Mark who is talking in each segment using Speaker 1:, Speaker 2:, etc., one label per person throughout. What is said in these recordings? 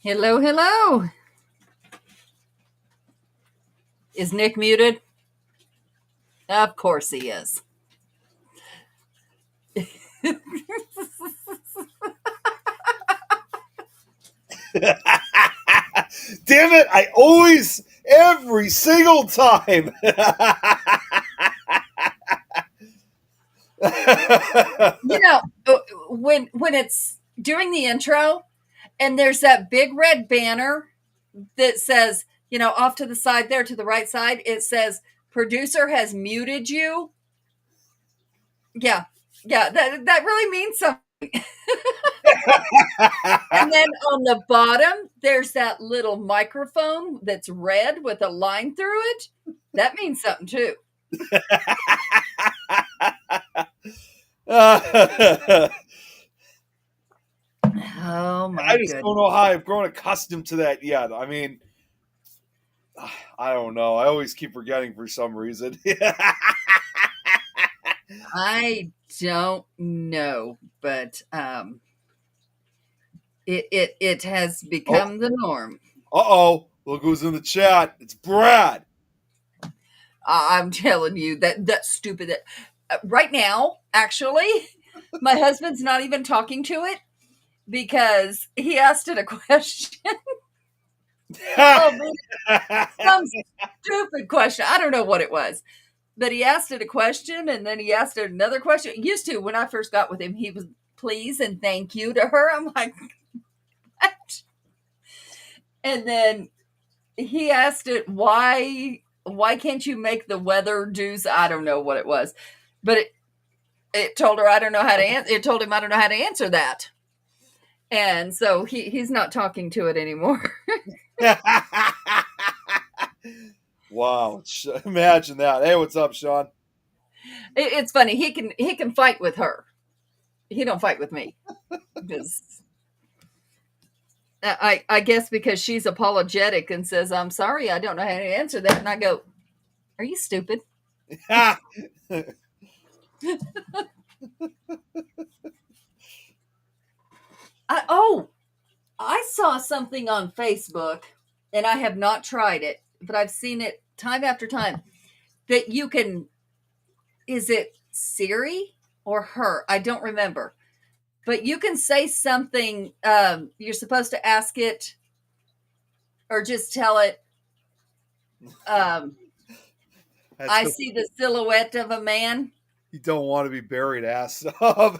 Speaker 1: Hello, hello. Is Nick muted? Of course he is.
Speaker 2: Damn it, every single time.
Speaker 1: You know, when it's during the intro and there's that big red banner that says, off to the side there to the right side, it says producer has muted you. Yeah. Yeah, that really means something. And then on the bottom, there's that little microphone that's red with a line through it. That means something too. Oh my
Speaker 2: I just
Speaker 1: goodness.
Speaker 2: don't know how I've grown accustomed to that yet. I mean, I don't know. I always keep forgetting for some reason.
Speaker 1: I don't know, but it has become the norm.
Speaker 2: Uh-oh. Look who's in the chat. It's Brad.
Speaker 1: I'm telling you that's stupid. Right now, actually, my husband's not even talking to it because he asked it a question. Oh, some stupid question. I don't know what it was, but he asked it a question and then he asked it another question. It used to, when I first got with him, he was please and thank you to her. I'm like, what? And then he asked it, why can't you make the weather do? I don't know what it was, but it told her I don't know how to answer. It told him I don't know how to answer that, and so he's not talking to it anymore.
Speaker 2: Wow! Imagine that. Hey, what's up, Sean?
Speaker 1: It's funny. He can fight with her. He don't fight with me because I guess because she's apologetic and says I'm sorry I don't know how to answer that, and I go, are you stupid? I saw something on Facebook, and I have not tried it, but I've seen it time after time. That you can, is it Siri or her? I don't remember. But you can say something, you're supposed to ask it or just tell it, I see the silhouette of a man.
Speaker 2: You don't want to be buried ass up.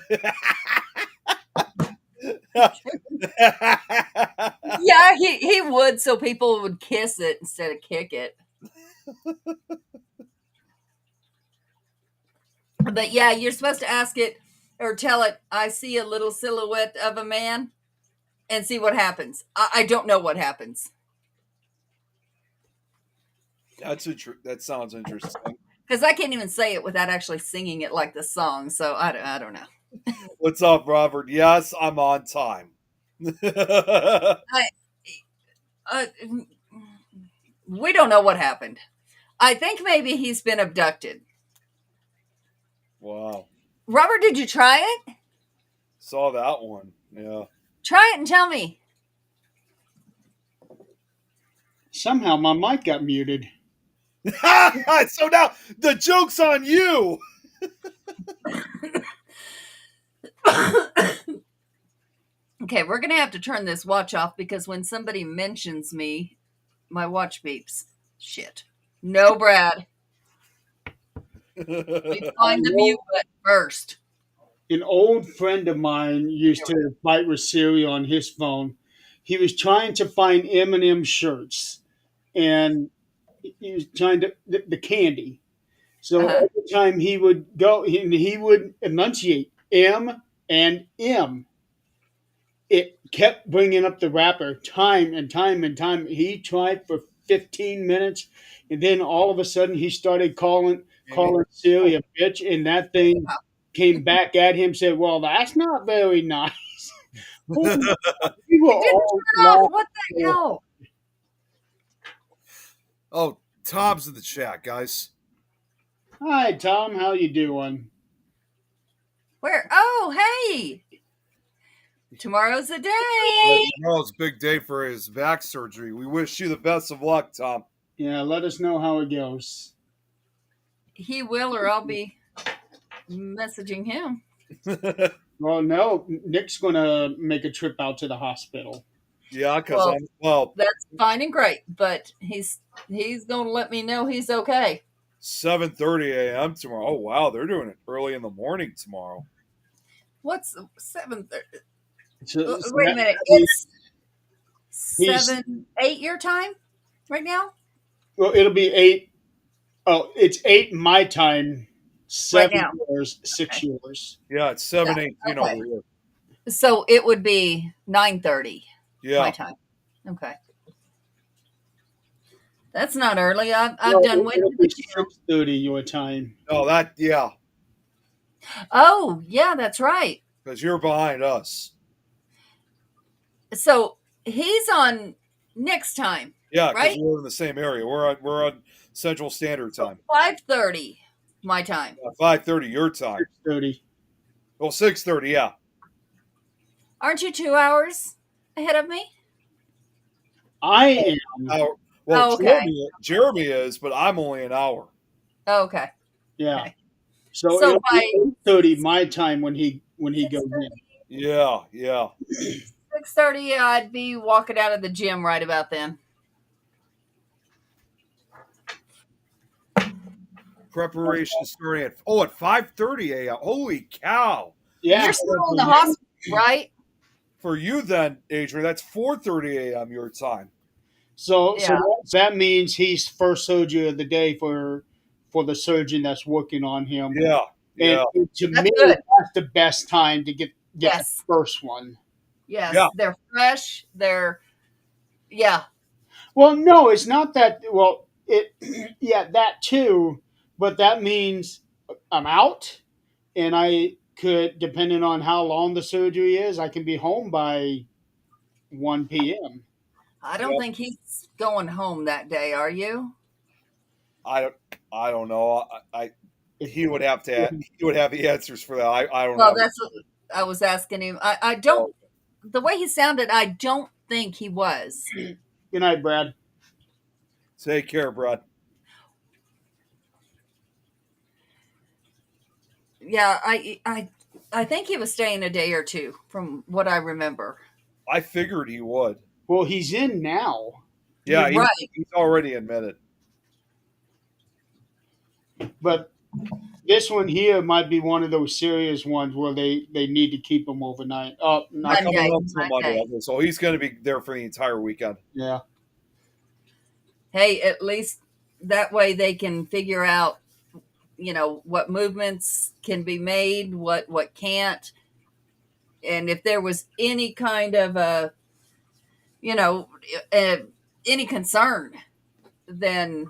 Speaker 1: Yeah, he would, so people would kiss it instead of kick it. But yeah, you're supposed to ask it or tell it, I see a little silhouette of a man, and see what happens. I don't know what happens.
Speaker 2: That sounds interesting.
Speaker 1: Because I can't even say it without actually singing it like the song. So I don't know.
Speaker 2: What's up, Robert? Yes, I'm on time.
Speaker 1: I, uh, we don't know what happened. I think maybe he's been abducted.
Speaker 2: Wow.
Speaker 1: Robert, did you try it?
Speaker 2: Saw that one. Yeah.
Speaker 1: Try it and tell me.
Speaker 3: Somehow my mic got muted.
Speaker 2: So now the joke's on you.
Speaker 1: Okay, we're going to have to turn this watch off because when somebody mentions me, my watch beeps. Shit. No, Brad. You find the mute button first.
Speaker 3: An old friend of mine used to fight with Siri on his phone. He was trying to find M&M shirts, and he was trying to the candy. So every time he would go, he would enunciate M and M. It kept bringing up the wrapper time and time and time. He tried for 15 minutes, and then all of a sudden he started calling Siri a bitch, and that thing came back at him. Said, "Well, that's not very nice." We were all
Speaker 1: Turn off. What the hell?
Speaker 2: Oh, Tom's in the chat, guys.
Speaker 3: Hi, Tom. How you doing?
Speaker 1: Where? Oh, hey. Tomorrow's the
Speaker 2: Yeah,
Speaker 1: day.
Speaker 2: tomorrow's a big day for his back surgery. We wish you the best of luck, Tom.
Speaker 3: Yeah, let us know how it goes.
Speaker 1: He will, or I'll be messaging him.
Speaker 3: Well, no, Nick's going to make a trip out to the hospital.
Speaker 2: Yeah, because
Speaker 1: Well, that's fine and great, but he's going to let me know he's okay.
Speaker 2: 7:30 a.m. tomorrow. Oh wow, they're doing it early in the morning tomorrow.
Speaker 1: What's 7:30?
Speaker 3: So
Speaker 1: Wait a minute.
Speaker 3: he's-
Speaker 1: It's 8 your time right now.
Speaker 3: Well, it'll be 8. Oh, it's 8 my time, 7
Speaker 1: now.
Speaker 3: yours, 6 yours.
Speaker 2: Yeah, it's 7:18
Speaker 1: okay.
Speaker 2: over here.
Speaker 1: So it would be 9:30
Speaker 2: Yeah,
Speaker 1: my time. Okay. That's not early. I've
Speaker 3: No,
Speaker 1: done way
Speaker 3: it'll
Speaker 1: too
Speaker 3: be
Speaker 1: much.
Speaker 3: 6:30 your time.
Speaker 2: no,
Speaker 1: Oh, yeah, that's right.
Speaker 2: because you're behind us.
Speaker 1: So he's on next time,
Speaker 2: Yeah, because
Speaker 1: right?
Speaker 2: we're in the same area. We're on Central Standard Time.
Speaker 1: 5:30 my time.
Speaker 2: 5:30 your time.
Speaker 3: 6:30.
Speaker 2: Well, 6:30. Yeah.
Speaker 1: Aren't you 2 hours ahead of me?
Speaker 3: I am.
Speaker 2: Well,
Speaker 1: Oh, okay.
Speaker 2: Jeremy is, but I'm only an hour.
Speaker 1: Oh, okay.
Speaker 3: Yeah.
Speaker 1: Okay.
Speaker 3: So
Speaker 1: So
Speaker 3: it'll
Speaker 1: by
Speaker 3: be 8:30 my time when he goes in.
Speaker 2: Yeah.
Speaker 1: 6:30, I'd be walking out of the gym right about then.
Speaker 2: Preparation starting at 5:30 a.m. Holy cow!
Speaker 3: Yeah.
Speaker 1: You're still in the hospital, right?
Speaker 2: For you then, Adrian, that's 4:30 a.m. your time.
Speaker 3: So
Speaker 1: Yeah.
Speaker 3: that means he's first surgery of the day for the surgeon that's working on him.
Speaker 2: Yeah. Yeah.
Speaker 3: And to
Speaker 1: That's
Speaker 3: me,
Speaker 1: good.
Speaker 3: that's the best time to get
Speaker 1: Yes.
Speaker 3: the first one.
Speaker 1: Yes.
Speaker 2: Yeah.
Speaker 1: They're fresh. Yeah.
Speaker 3: Well, no, it's not that. Well, yeah, that too, but that means I'm out, and I could, depending on how long the surgery is, I can be home by 1 p.m.
Speaker 1: I don't think he's going home that day, are you?
Speaker 2: I don't know. He would have the answers for that. I don't
Speaker 1: Well,
Speaker 2: know.
Speaker 1: that's what I was asking him. I don't, the way he sounded, I don't think he was.
Speaker 3: Good night, Brad.
Speaker 2: Take care, Brad.
Speaker 1: Yeah, I think he was staying a day or two from what I remember.
Speaker 2: I figured he would.
Speaker 3: Well, he's in now,
Speaker 2: Yeah,
Speaker 1: Right.
Speaker 2: he's already admitted.
Speaker 3: but this one here might be one of those serious ones where they need to keep him overnight. Oh, not
Speaker 1: Monday.
Speaker 2: Coming up till
Speaker 1: Monday.
Speaker 2: Monday, so he's going to be there for the entire weekend.
Speaker 3: yeah.
Speaker 1: Hey, at least that way they can figure out, what movements can be made, what can't. And if there was any kind of any concern, then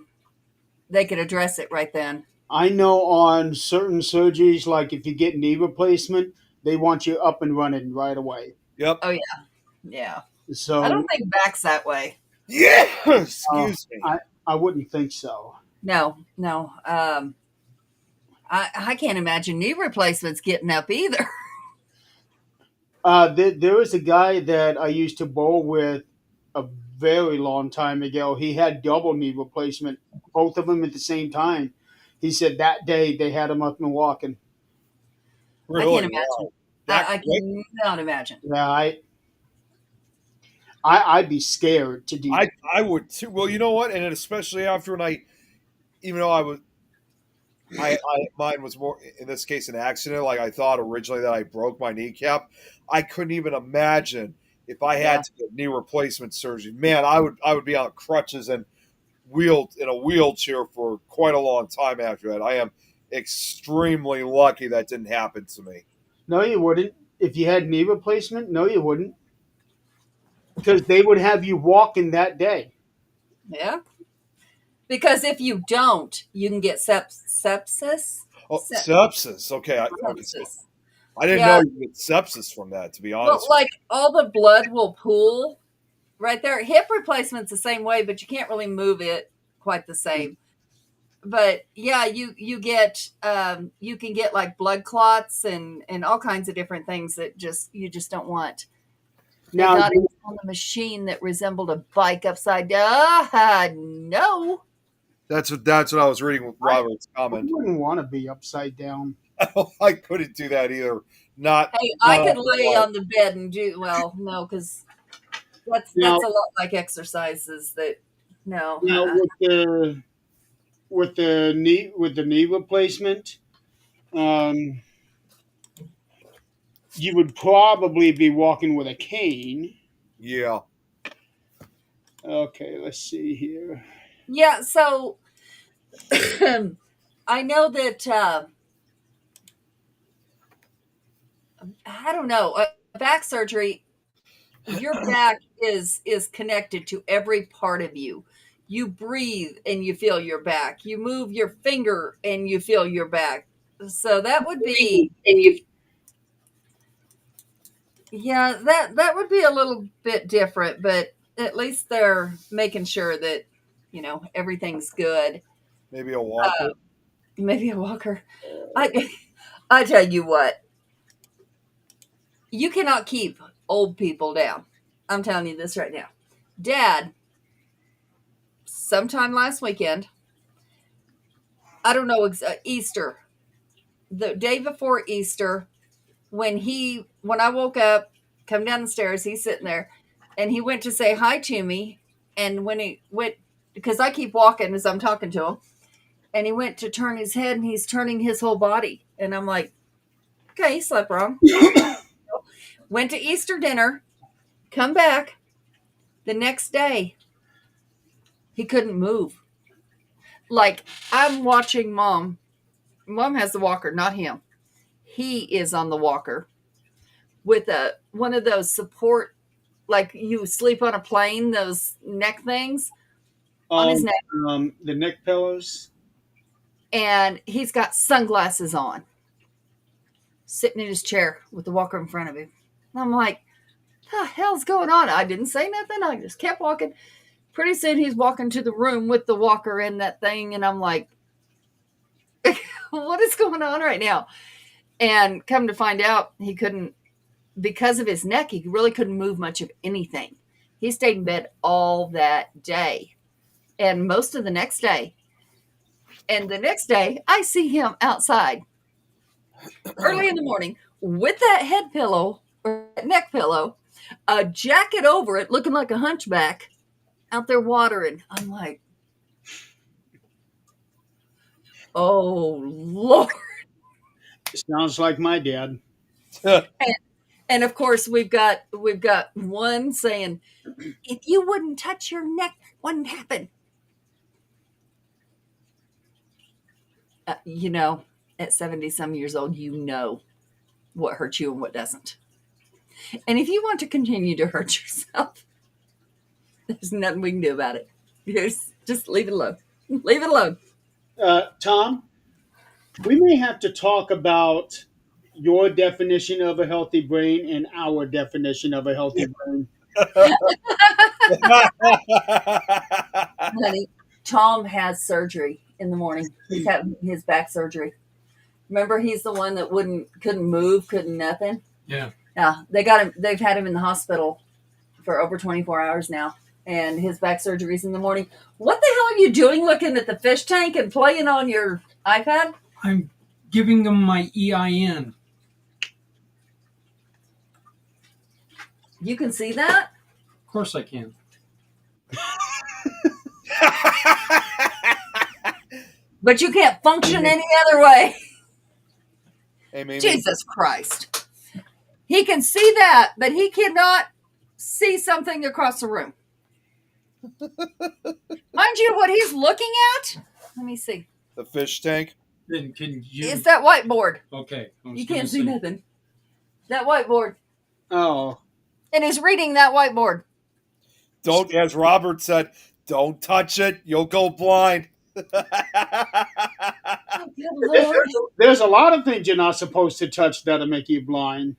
Speaker 1: they could address it right then.
Speaker 3: I know on certain surgeries, like if you get knee replacement, they want you up and running right away.
Speaker 2: Yep.
Speaker 1: Oh, yeah.
Speaker 3: So
Speaker 1: I don't think back's that way.
Speaker 2: Yeah. Excuse me.
Speaker 3: I wouldn't think so.
Speaker 1: No. I can't imagine knee replacements getting up either.
Speaker 3: There was a guy that I used to bowl with a very long time ago. He had double knee replacement, both of them at the same time. He said that day they had him up and walking.
Speaker 2: Really?
Speaker 1: I can't imagine.
Speaker 2: Wow. That
Speaker 1: I
Speaker 2: quick?
Speaker 1: cannot imagine.
Speaker 3: Yeah, I'd be scared to do that.
Speaker 2: I would too. Well, you know what? And especially after even though mine was more in this case an accident. Like I thought originally that I broke my kneecap. I couldn't even imagine if I had to get knee replacement surgery. Man, I would be on crutches and in a wheelchair for quite a long time after that. I am extremely lucky that didn't happen to me.
Speaker 3: No, you wouldn't. If you had knee replacement, no, you wouldn't. Because they would have you walking that day.
Speaker 1: Yeah. Because if you don't, you can get sepsis.
Speaker 2: Oh, sepsis. Okay,
Speaker 1: Sepsis.
Speaker 2: I didn't know you could get sepsis from that. To be
Speaker 1: Well,
Speaker 2: honest,
Speaker 1: like all the blood will pool right there. Hip replacement's the same way, but you can't really move it quite the same. But yeah, you get you can get like blood clots and all kinds of different things that you just don't want. They
Speaker 3: Now,
Speaker 1: got him on the machine that resembled a bike upside down. No.
Speaker 2: That's what I was reading with Robert's
Speaker 3: I
Speaker 2: comment.
Speaker 3: wouldn't want to be upside down.
Speaker 2: I couldn't do that either. Not.
Speaker 1: Hey, I
Speaker 2: not
Speaker 1: could
Speaker 2: on
Speaker 1: lay
Speaker 2: the
Speaker 1: on the bed and do well. No, because
Speaker 3: Now,
Speaker 1: that's a lot like exercises. That no.
Speaker 3: now with the knee replacement, um, you would probably be walking with a cane.
Speaker 2: Yeah.
Speaker 3: Okay, let's see here.
Speaker 1: Yeah. So I know that I don't know back surgery. Your back is connected to every part of you. You breathe and you feel your back. You move your finger and you feel your back. So that would be yeah, that would be a little bit different, but at least they're making sure that everything's good.
Speaker 2: Maybe a walker.
Speaker 1: Maybe a walker. I I tell you what, you cannot keep old people down. I'm telling you this right now. Dad, sometime last weekend, I don't know, Easter, the day before Easter, when I woke up, come down the stairs, he's sitting there, and he went to say hi to me, and when he went, because I keep walking as I'm talking to him, and he went to turn his head, and he's turning his whole body, and I'm like, okay, he slept wrong. Went to Easter dinner, come back, the next day, he couldn't move. Like, I'm watching Mom. Mom has the walker, not him. He is on the walker with one of those support, like you sleep on a plane, those neck things on his neck.
Speaker 3: The neck pillows.
Speaker 1: And he's got sunglasses on, sitting in his chair with the walker in front of him. And I'm like, what the hell's going on? I didn't say nothing. I just kept walking. Pretty soon he's walking to the room with the walker in that thing. And I'm like, what is going on right now? And come to find out, he couldn't, because of his neck, he really couldn't move much of anything. He stayed in bed all that day and most of the next day. And the next day, I see him outside early in the morning with that head pillow or neck pillow, a jacket over it, looking like a hunchback, out there watering. I'm like, oh, Lord.
Speaker 3: Sounds like my dad.
Speaker 1: And of course, we've got one saying, if you wouldn't touch your neck, wouldn't happen. At 70 some years old, what hurts you and what doesn't. And if you want to continue to hurt yourself, there's nothing we can do about it. Just leave it alone. Leave it alone.
Speaker 3: Tom, we may have to talk about your definition of a healthy brain and our definition of a healthy brain.
Speaker 1: Honey, Tom has surgery in the morning. He's having his back surgery. Remember, he's the one that couldn't move, couldn't nothing.
Speaker 4: Yeah.
Speaker 1: Yeah, they got him. They've had him in the hospital for over 24 hours now, and his back surgery's in the morning. What the hell are you doing, looking at the fish tank and playing on your iPad?
Speaker 4: I'm giving them my EIN.
Speaker 1: You can see that?
Speaker 4: Of course I can.
Speaker 1: But you can't function any other way.
Speaker 2: Hey, Mimi.
Speaker 1: Jesus Christ. He can see that, but he cannot see something across the room. Mind you, what he's looking at, let me see.
Speaker 2: The fish tank.
Speaker 4: Then can you?
Speaker 1: It's that whiteboard.
Speaker 4: Okay.
Speaker 1: You can't see nothing. That whiteboard.
Speaker 3: Oh,
Speaker 1: And he's reading that whiteboard.
Speaker 2: Don't, as Robert said, don't touch it. You'll go blind.
Speaker 1: Oh, good Lord.
Speaker 3: there's a lot of things you're not supposed to touch that'll make you blind.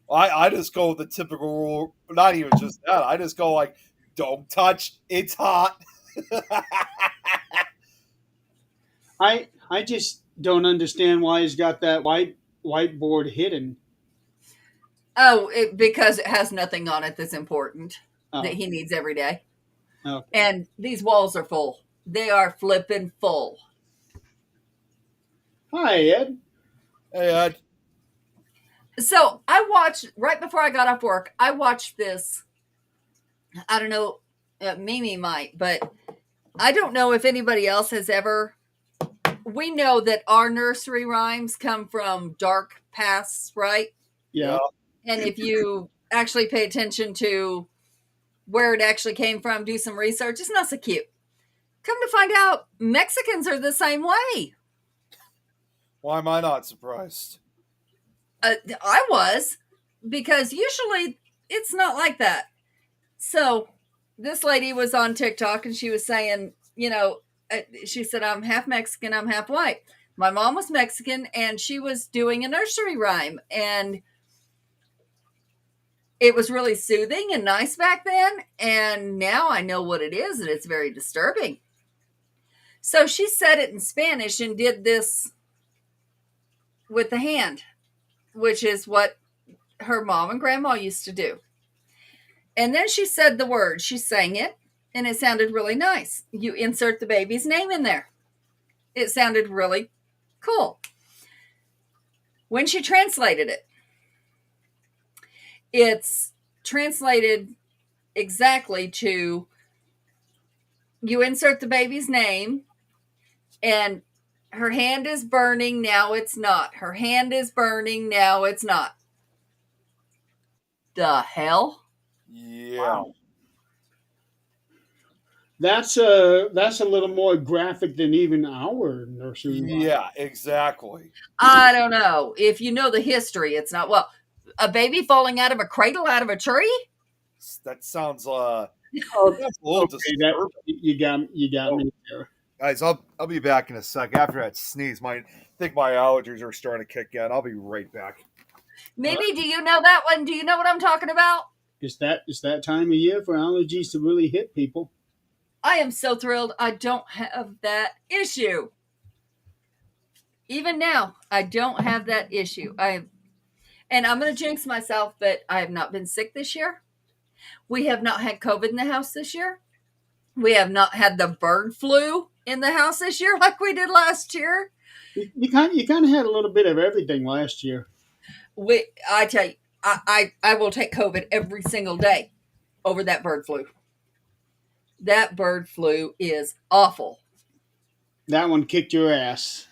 Speaker 2: I just go with the typical rule. Not even just that. I just go like, don't touch. It's hot.
Speaker 3: I just don't understand why he's got that whiteboard hidden.
Speaker 1: Oh, because it has nothing on it that's important
Speaker 3: Oh,
Speaker 1: that he needs every day.
Speaker 3: okay.
Speaker 1: And these walls are full. They are flipping full.
Speaker 3: Hi, Ed.
Speaker 2: Hey, Ed.
Speaker 1: So I watched right before I got off work. I watched this. I don't know, Mimi might, but I don't know if anybody else has ever. We know that our nursery rhymes come from dark pasts, right?
Speaker 3: Yeah.
Speaker 1: And if you actually pay attention to where it actually came from, do some research, it's not so cute. Come to find out, Mexicans are the same way.
Speaker 2: Why am I not surprised?
Speaker 1: I was, because usually it's not like that. So this lady was on TikTok and she was saying, she said, I'm half Mexican, I'm half white. My mom was Mexican and she was doing a nursery rhyme, and it was really soothing and nice back then. And now I know what it is, and it's very disturbing. So she said it in Spanish and did this with the hand, which is what her mom and grandma used to do. And then she said the word, she sang it, and it sounded really nice. You insert the baby's name in there. It sounded really cool. When she translated it, it's translated exactly to you insert the baby's name, and her hand is burning, now it's not. Her hand is burning, now it's not. The hell?
Speaker 2: Yeah.
Speaker 3: That's a little more graphic than even our nursery rhyme.
Speaker 2: Yeah, exactly.
Speaker 1: I don't know. If you know the history, it's not. Well, a baby falling out of a cradle out of a tree?
Speaker 2: That sounds
Speaker 3: Oh,
Speaker 2: that's a little
Speaker 3: okay, that,
Speaker 2: disturbing.
Speaker 3: you got me there.
Speaker 2: Guys, I'll be back in a sec. After that sneeze, I think my allergies are starting to kick in. I'll be right back.
Speaker 1: Maybe, do you know that one? Do you know what I'm talking about?
Speaker 3: It's that time of year for allergies to really hit people.
Speaker 1: I am so thrilled I don't have that issue. Even now, I don't have that issue. And I'm going to jinx myself, but I have not been sick this year. We have not had COVID in the house this year. We have not had the bird flu in the house this year like we did last year.
Speaker 3: You kind of had a little bit of everything last year.
Speaker 1: I tell you, I will take COVID every single day over that bird flu. That bird flu is awful.
Speaker 3: That one kicked your ass.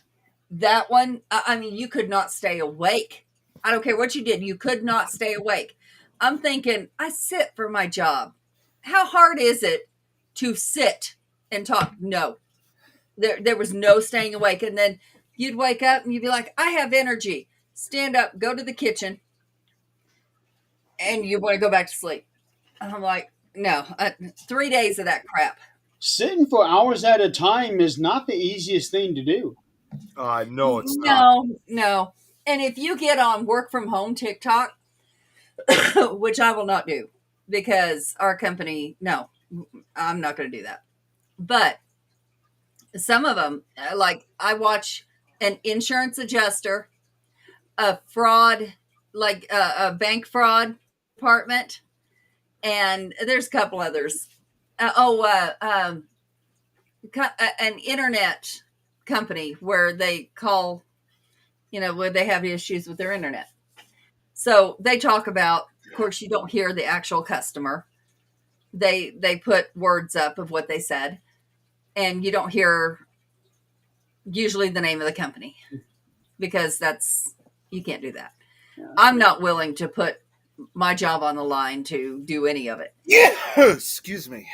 Speaker 1: That one, I mean, you could not stay awake. I don't care what you did, you could not stay awake. I'm thinking, I sit for my job. How hard is it to sit and talk? No. There was no staying awake. And then you'd wake up and you'd be like, I have energy. Stand up, go to the kitchen, and you want to go back to sleep. I'm like, no, 3 days of that crap.
Speaker 3: Sitting for hours at a time is not the easiest thing to do.
Speaker 2: No, it's not.
Speaker 1: No. And if you get on work from home TikTok, which I will not do because our company, no, I'm not going to do that. But some of them, like I watch an insurance adjuster, a fraud, like a bank fraud department, and there's a couple others. An internet company where they call, where they have issues with their internet. So they talk about, of course, you don't hear the actual customer. They put words up of what they said, and you don't hear usually the name of the company because you can't do that.
Speaker 3: Yeah.
Speaker 1: I'm not willing to put my job on the line to do any of it.
Speaker 2: Yeah, excuse me.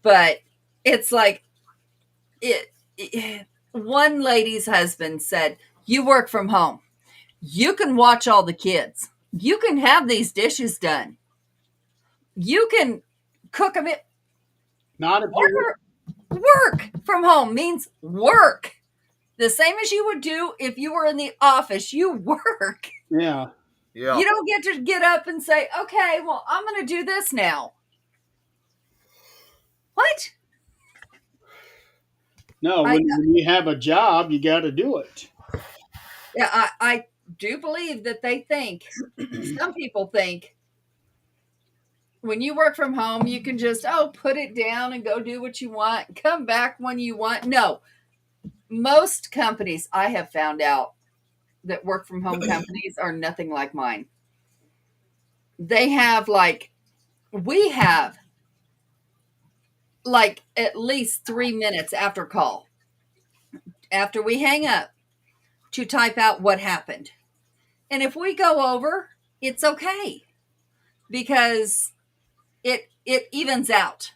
Speaker 1: But it's like one lady's husband said, you work from home. You can watch all the kids. You can have these dishes done. You can cook them.
Speaker 3: Not if you
Speaker 1: Work from home means work. The same as you would do if you were in the office. You work.
Speaker 3: Yeah.
Speaker 2: Yeah.
Speaker 1: You don't get to get up and say, okay, well, I'm going to do this now. What?
Speaker 3: No, when you have a job, you got to do it.
Speaker 1: Yeah, do believe that they think, some people think, when you work from home, you can just, put it down and go do what you want, come back when you want. No, most companies I have found out that work from home companies are nothing like mine. They have we have at least 3 minutes after call, after we hang up, to type out what happened. And if we go over, it's okay because it evens out.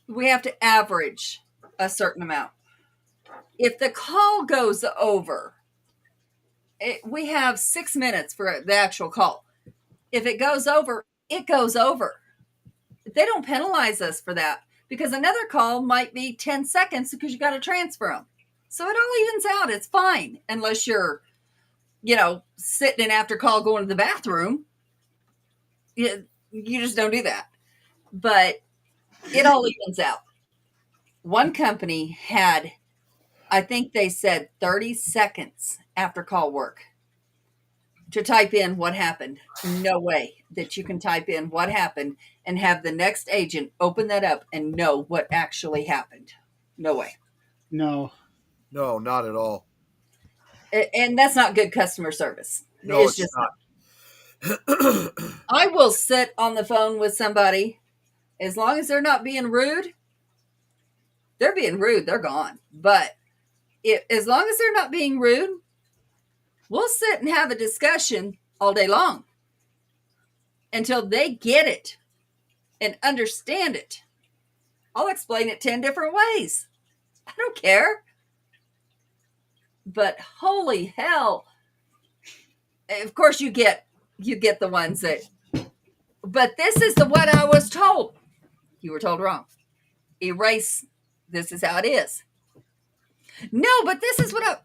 Speaker 1: We have to average a certain amount. If the call goes over, we have 6 minutes for the actual call. If it goes over, it goes over. They don't penalize us for that because another call might be 10 seconds because you got to transfer them. So it all evens out. It's fine unless you're, sitting in after call going to the bathroom. You just don't do that. But it all evens out. One company had, I think they said 30 seconds after call work to type in what happened. No way that you can type in what happened and have the next agent open that up and know what actually happened. No way.
Speaker 3: No.
Speaker 2: No, not at all.
Speaker 1: And that's not good customer service.
Speaker 2: No, it's just not.
Speaker 1: I will sit on the phone with somebody as long as they're not being rude. They're being rude, they're gone. But as long as they're not being rude, we'll sit and have a discussion all day long until they get it and understand it. I'll explain it 10 different ways. I don't care. But holy hell. Of course you get the ones that, but this is the what I was told. You were told wrong. Erase. This is how it is. No, but this is what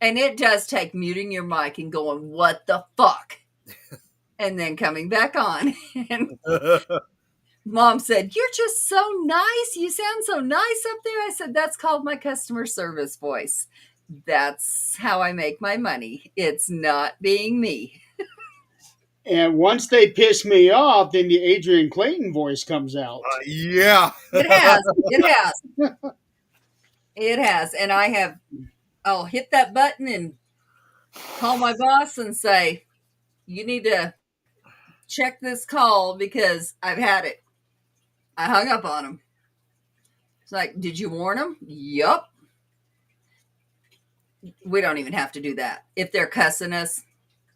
Speaker 1: and it does take muting your mic and going, what the fuck? And then coming back on. And Mom said, you're just so nice. You sound so nice up there. I said, that's called my customer service voice. That's how I make my money. It's not being me.
Speaker 3: And once they piss me off, then the Adrian Clayton voice comes out.
Speaker 2: Yeah.
Speaker 1: It has. It has. It has. And I'll hit that button and call my boss and say, you need to check this call because I've had it. I hung up on him. It's like, did you warn him? Yup. We don't even have to do that. If they're cussing us,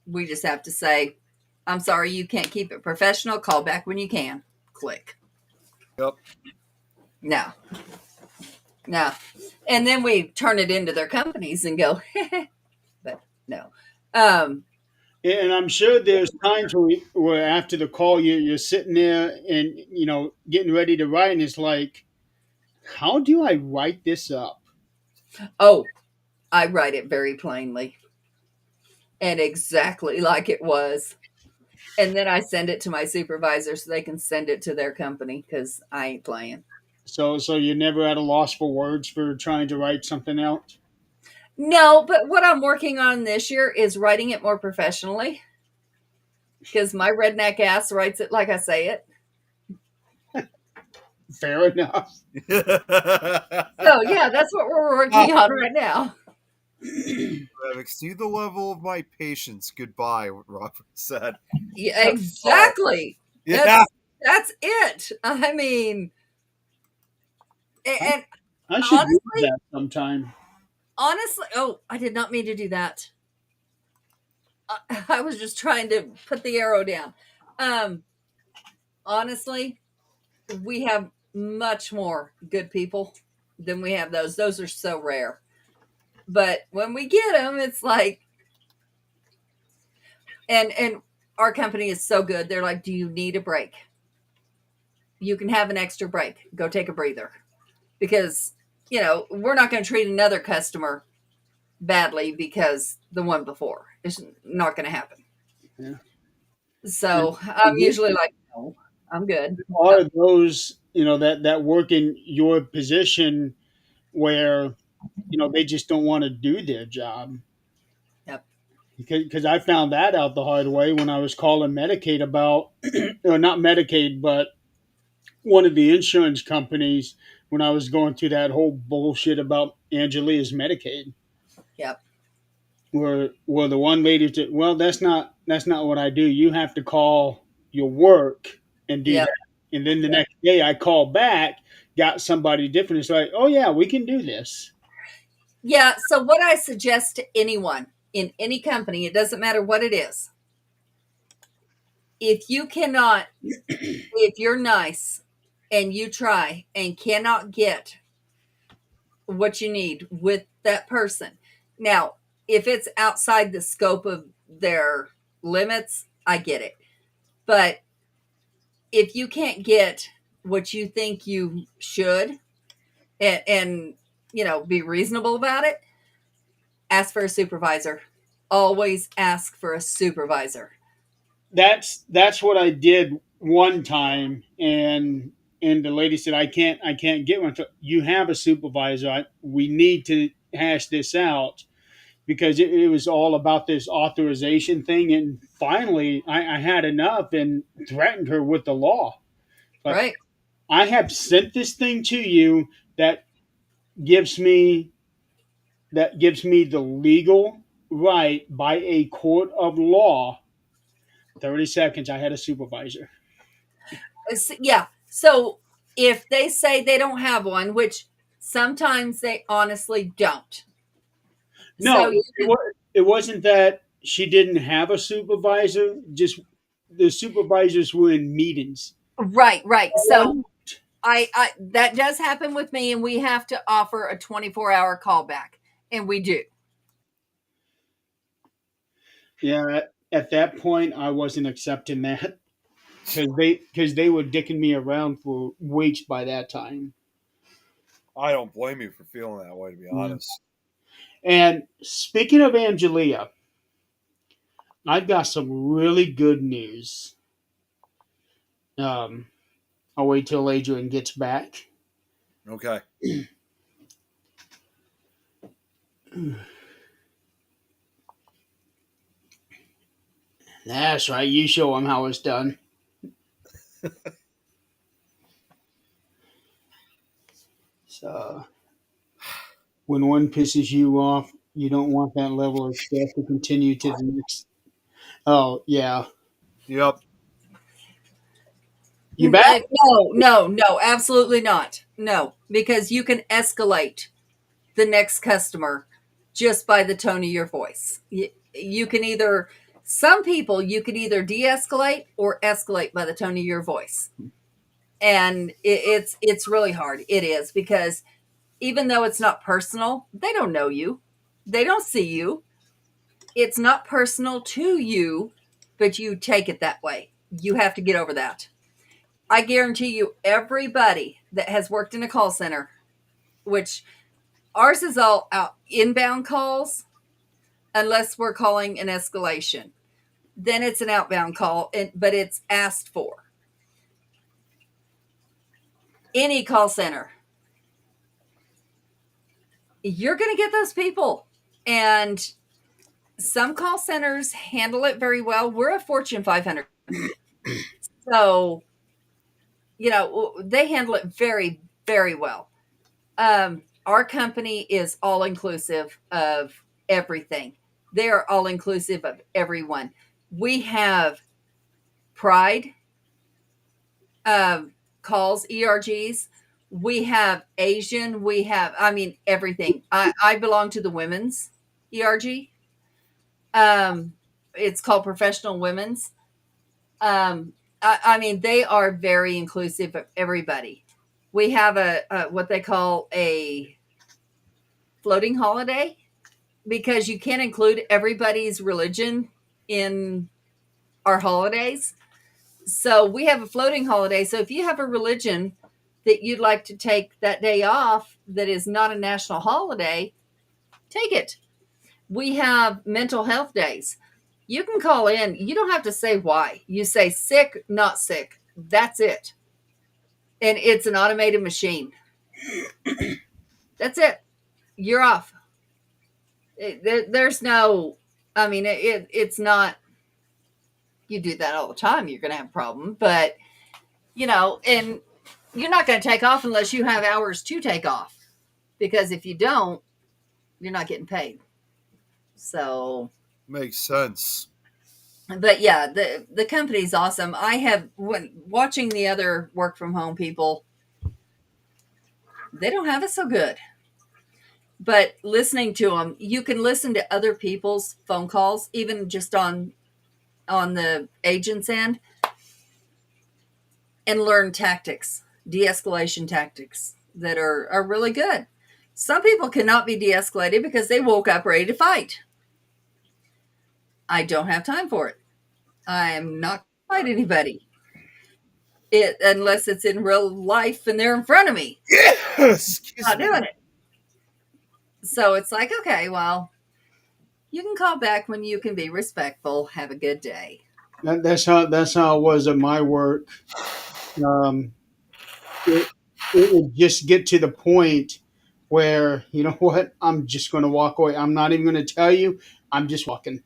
Speaker 1: we just have to say, I'm sorry, you can't keep it professional. Call back when you can. Click.
Speaker 2: Yep.
Speaker 1: No. And then we turn it into their companies and go, but no.
Speaker 3: And I'm sure there's times where after the call, you're sitting there and, getting ready to write, and it's like, how do I write this up?
Speaker 1: Oh, I write it very plainly and exactly like it was. And then I send it to my supervisor so they can send it to their company because I ain't playing.
Speaker 3: So you're never at a loss for words for trying to write something out?
Speaker 1: No, but what I'm working on this year is writing it more professionally because my redneck ass writes it like I say it.
Speaker 3: Fair enough.
Speaker 1: So yeah, that's what we're working on right now.
Speaker 2: Exceed the level of my patience. Goodbye, what Robert said.
Speaker 1: Yeah, exactly.
Speaker 2: Yeah.
Speaker 1: That's it. I mean, and
Speaker 3: I should
Speaker 1: honestly,
Speaker 3: do that sometime.
Speaker 1: Honestly, I did not mean to do that. I was just trying to put the arrow down. Honestly, we have much more good people than we have those. Those are so rare. But when we get them, it's like, and our company is so good. They're like, do you need a break? You can have an extra break. Go take a breather. Because, we're not going to treat another customer badly because the one before. It's not going to happen.
Speaker 3: Yeah.
Speaker 1: So I'm usually like, no, I'm good.
Speaker 3: Are those, that work in your position where, they just don't want to do their job? because I found that out the hard way when I was calling Medicaid about, or not Medicaid, but one of the insurance companies when I was going through that whole bullshit about Angelia's Medicaid.
Speaker 1: Yep.
Speaker 3: Where the one lady said, "Well, that's not what I do. You have to call your work and do
Speaker 1: Yep.
Speaker 3: that." And then the next day, I called back, got somebody different. It's like, "Oh yeah, we can do this."
Speaker 1: Yeah. So what I suggest to anyone in any company, it doesn't matter what it is, if you cannot, if you're nice and you try and cannot get what you need with that person. Now, if it's outside the scope of their limits, I get it. But if you can't get what you think you should and be reasonable about it, ask for a supervisor. Always ask for a supervisor.
Speaker 3: That's what I did one time, and the lady said, I can't get one." So, you have a supervisor. We need to hash this out because it was all about this authorization thing. And finally, I had enough and threatened her with the law. But
Speaker 1: Right.
Speaker 3: I have sent this thing to you that gives me the legal right by a court of law. 30 seconds. I had a supervisor.
Speaker 1: Yeah. So if they say they don't have one, which sometimes they honestly don't.
Speaker 3: No,
Speaker 1: So
Speaker 3: it wasn't that she didn't have a supervisor. Just the supervisors were in meetings.
Speaker 1: right. So I that does happen with me, and we have to offer a 24-hour callback, and we do.
Speaker 3: Yeah, at that point, I wasn't accepting that because they were dicking me around for weeks by that time.
Speaker 2: I don't blame you for feeling that way, to be honest.
Speaker 3: And speaking of Angelia, I've got some really good news. Um, I'll wait till Adrian gets back.
Speaker 2: Okay.
Speaker 3: That's right. You show him how it's done. So, when one pisses you off, you don't want that level of stress to continue to the next. Oh, yeah.
Speaker 2: Yep.
Speaker 3: You back?
Speaker 1: No, absolutely not. No, because you can escalate the next customer just by the tone of your voice. You can either, some people, you can either de-escalate or escalate by the tone of your voice. And it's really hard. It is, because even though it's not personal, they don't know you. They don't see you. It's not personal to you, but you take it that way. You have to get over that. I guarantee you, everybody that has worked in a call center, which ours is all out inbound calls, unless we're calling an escalation. Then it's an outbound call, but it's asked for. Any call center, you're going to get those people. And some call centers handle it very well. We're a Fortune 500. So, they handle it very, very well. Our company is all inclusive of everything. They are all inclusive of everyone. We have Pride calls, ERGs. We have Asian. We have, everything. I belong to the women's ERG. It's called Professional Women's. They are very inclusive of everybody. We have a what they call a floating holiday, because you can't include everybody's religion in our holidays. So we have a floating holiday. So if you have a religion that you'd like to take that day off that is not a national holiday, take it. We have mental health days. You can call in. You don't have to say why. You say sick, not sick. That's it. And it's an automated machine. That's it. You're off. There's no, I mean, it's not, you do that all the time, you're going to have a problem. But, and you're not going to take off unless you have hours to take off. Because if you don't, you're not getting paid. So,
Speaker 2: Makes sense.
Speaker 1: but yeah, the company's awesome. I have, when watching the other work from home people, they don't have it so good. But listening to them, you can listen to other people's phone calls, even just on the agent's end, and learn tactics, de-escalation tactics that are really good. Some people cannot be de-escalated because they woke up ready to fight. I don't have time for it. I am not going to fight anybody. Unless it's in real life and they're in front of me.
Speaker 2: Excuse
Speaker 1: Not
Speaker 2: me.
Speaker 1: doing it. So it's like, okay, well, you can call back when you can be respectful. Have a good day.
Speaker 3: That's how it was at my work. It, it would just get to the point where, you know what, I'm just going to walk away. I'm not even going to tell you. I'm just walking.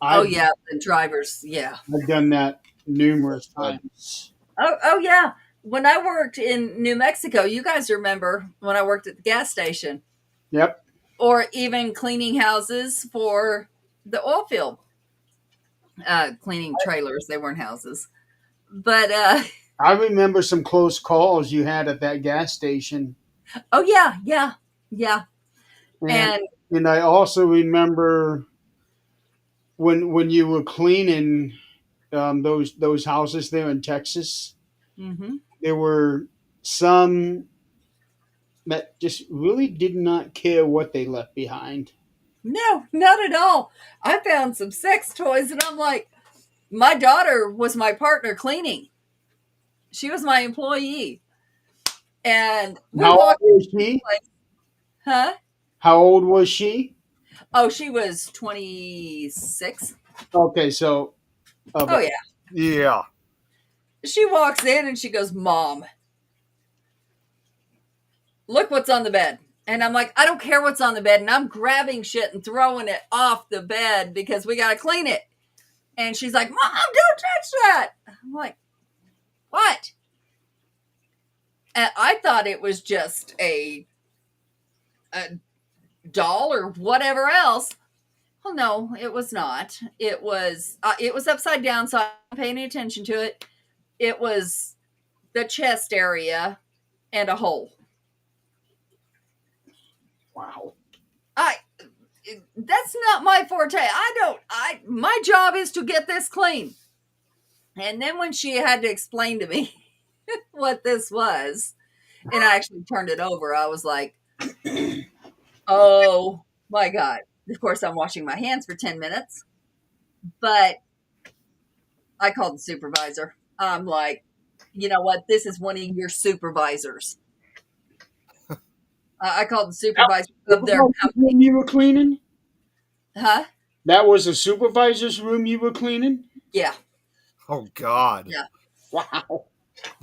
Speaker 1: Oh yeah, the drivers. Yeah.
Speaker 3: I've done that numerous times.
Speaker 1: Oh yeah. When I worked in New Mexico, you guys remember when I worked at the gas station,
Speaker 3: Yep.
Speaker 1: or even cleaning houses for the oil field, cleaning trailers. They weren't houses, but
Speaker 3: I remember some close calls you had at that gas station.
Speaker 1: oh yeah. And
Speaker 3: And I also remember when you were cleaning those houses there in Texas,
Speaker 1: mm-hmm.
Speaker 3: there were some that just really did not care what they left behind.
Speaker 1: No, not at all. I found some sex toys, and I'm like, my daughter was my partner cleaning. She was my employee, and we
Speaker 3: How old
Speaker 1: walked.
Speaker 3: was she?
Speaker 1: Like, huh?
Speaker 3: How old was she?
Speaker 1: Oh, she was 26.
Speaker 3: Okay, so
Speaker 1: Oh yeah.
Speaker 2: Yeah.
Speaker 1: She walks in and she goes, "Mom, look what's on the bed." And I'm like, I don't care what's on the bed. And I'm grabbing shit and throwing it off the bed because we got to clean it. And she's like, "Mom, don't touch that." I'm like, what? And I thought it was just a doll or whatever else. Well, no, it was not. It was upside down, so I'm paying attention to it. It was the chest area and a hole.
Speaker 3: wow.
Speaker 1: That's not my forte. My job is to get this clean. And then when she had to explain to me what this was, and I actually turned it over, I was like, oh my God. Of course, I'm washing my hands for 10 minutes, but I called the supervisor. I'm like, you know what? This is one of your supervisors. I called the supervisor of their company.
Speaker 3: Room you were cleaning?
Speaker 1: Huh?
Speaker 3: That was the supervisor's room you were cleaning?
Speaker 1: Yeah.
Speaker 2: Oh God.
Speaker 1: Yeah.
Speaker 3: Wow.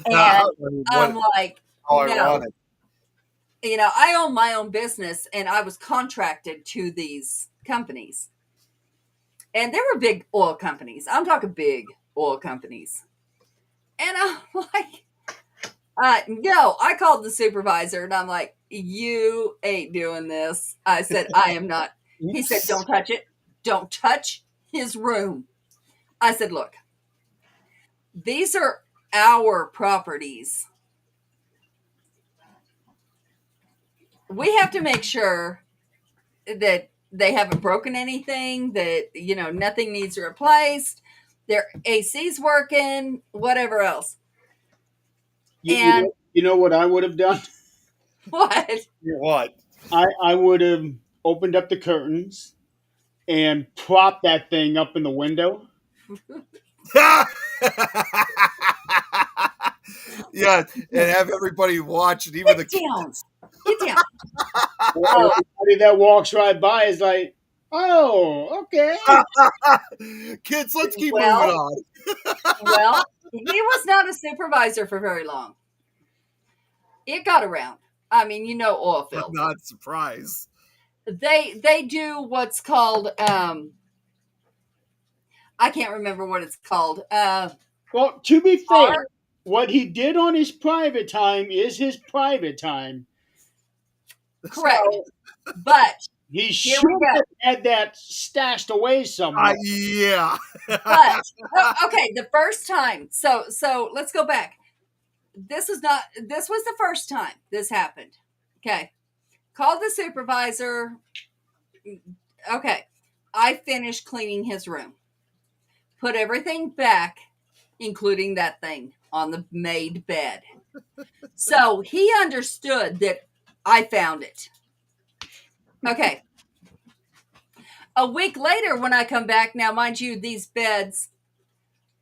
Speaker 1: And I'm
Speaker 2: What?
Speaker 1: like,
Speaker 2: How
Speaker 1: no.
Speaker 2: ironic.
Speaker 1: I own my own business, and I was contracted to these companies. And they were big oil companies. I'm talking big oil companies. And I'm like, no, I called the supervisor, and I'm like, you ain't doing this. I said, I am not. He said, don't touch it. Don't touch his room. I said, look, these are our properties. We have to make sure that they haven't broken anything, that, nothing needs replaced, their AC's working, whatever else. And
Speaker 3: You know what I would have done?
Speaker 1: what?
Speaker 2: What?
Speaker 3: I would have opened up the curtains and propped that thing up in the window.
Speaker 2: Yeah, and have everybody watch, and even the
Speaker 1: Get down. Get down.
Speaker 3: Everybody that walks right by is like, oh, okay.
Speaker 2: kids. Let's keep
Speaker 1: Well-
Speaker 2: moving on.
Speaker 1: Well, he was not a supervisor for very long. It got around. I mean, oil
Speaker 2: I'm
Speaker 1: fields.
Speaker 2: not surprised.
Speaker 1: They do what's called I can't remember what it's called.
Speaker 3: Well, to be fair, what he did on his private time is his private time.
Speaker 1: Correct.
Speaker 3: So
Speaker 1: But
Speaker 3: he
Speaker 1: here
Speaker 3: should
Speaker 1: we go.
Speaker 3: have had that stashed away somewhere.
Speaker 2: Yeah.
Speaker 1: But okay, the first time. So let's go back. This was the first time this happened. Okay. Called the supervisor. Okay. I finished cleaning his room. Put everything back, including that thing on the made bed. So he understood that I found it. Okay. A week later, when I come back, now, mind you, these beds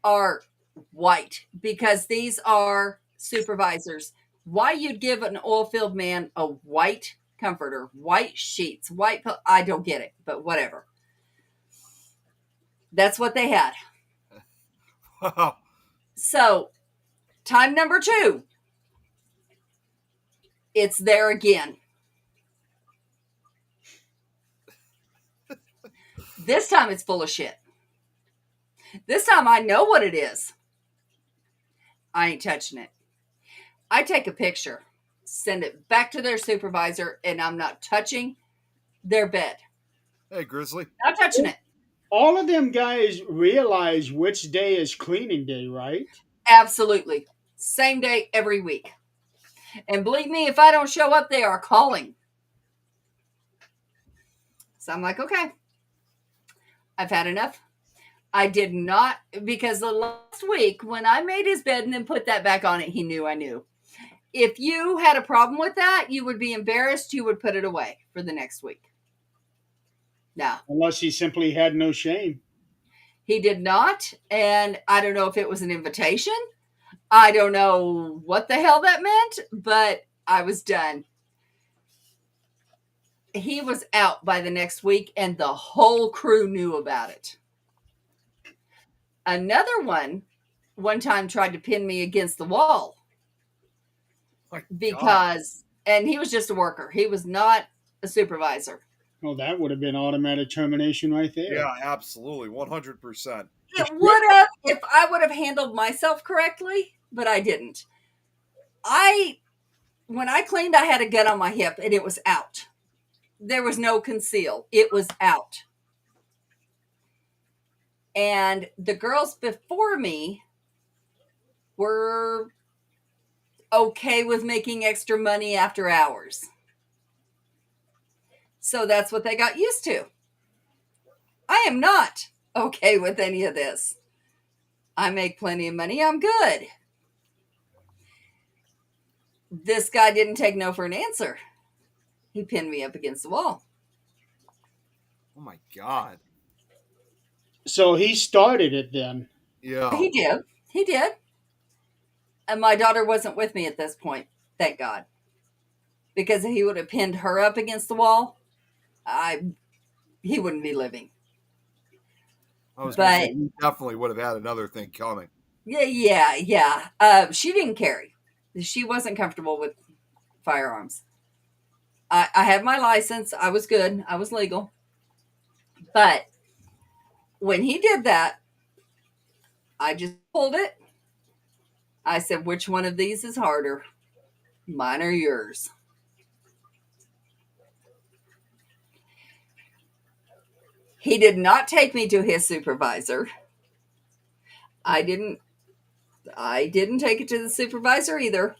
Speaker 1: are white because these are supervisors. Why you'd give an oil-filled man a white comforter, white sheets, I don't get it, but whatever. That's what they had.
Speaker 2: Wow.
Speaker 1: So, time number 2. It's there again. This time it's full of shit. This time I know what it is. I ain't touching it. I take a picture, send it back to their supervisor, and I'm not touching their bed.
Speaker 2: Hey, Grizzly.
Speaker 1: Not touching it.
Speaker 3: All of them guys realize which day is cleaning day, right?
Speaker 1: Absolutely. Same day every week. And believe me, if I don't show up, they are calling. So I'm like, okay, I've had enough. I did not, because the last week when I made his bed and then put that back on it, he knew I knew. If you had a problem with that, you would be embarrassed. You would put it away for the next week. No,
Speaker 3: Unless he simply had no shame.
Speaker 1: he did not. And I don't know if it was an invitation. I don't know what the hell that meant, but I was done. He was out by the next week, and the whole crew knew about it. Another one time tried to pin me against the wall because, and he was just a worker. He was not a supervisor.
Speaker 3: Well, that would have been automatic termination right there.
Speaker 2: Yeah, absolutely. 100%.
Speaker 1: It would have if I would have handled myself correctly, but I didn't. When I cleaned, I had a gun on my hip and it was out. There was no conceal. It was out. And the girls before me were okay with making extra money after hours. So that's what they got used to. I am not okay with any of this. I make plenty of money. I'm good. This guy didn't take no for an answer. He pinned me up against the wall.
Speaker 2: Oh my God.
Speaker 3: So he started it then.
Speaker 2: Yeah.
Speaker 1: He did. He did. And my daughter wasn't with me at this point. Thank God. Because if he would have pinned her up against the wall, he wouldn't be living.
Speaker 2: I was gonna say, he definitely would have had another thing coming.
Speaker 1: Yeah. She didn't carry. She wasn't comfortable with firearms. I had my license. I was good. I was legal. But when he did that, I just pulled it. I said, which one of these is harder? Mine or yours? He did not take me to his supervisor. I didn't take it to the supervisor either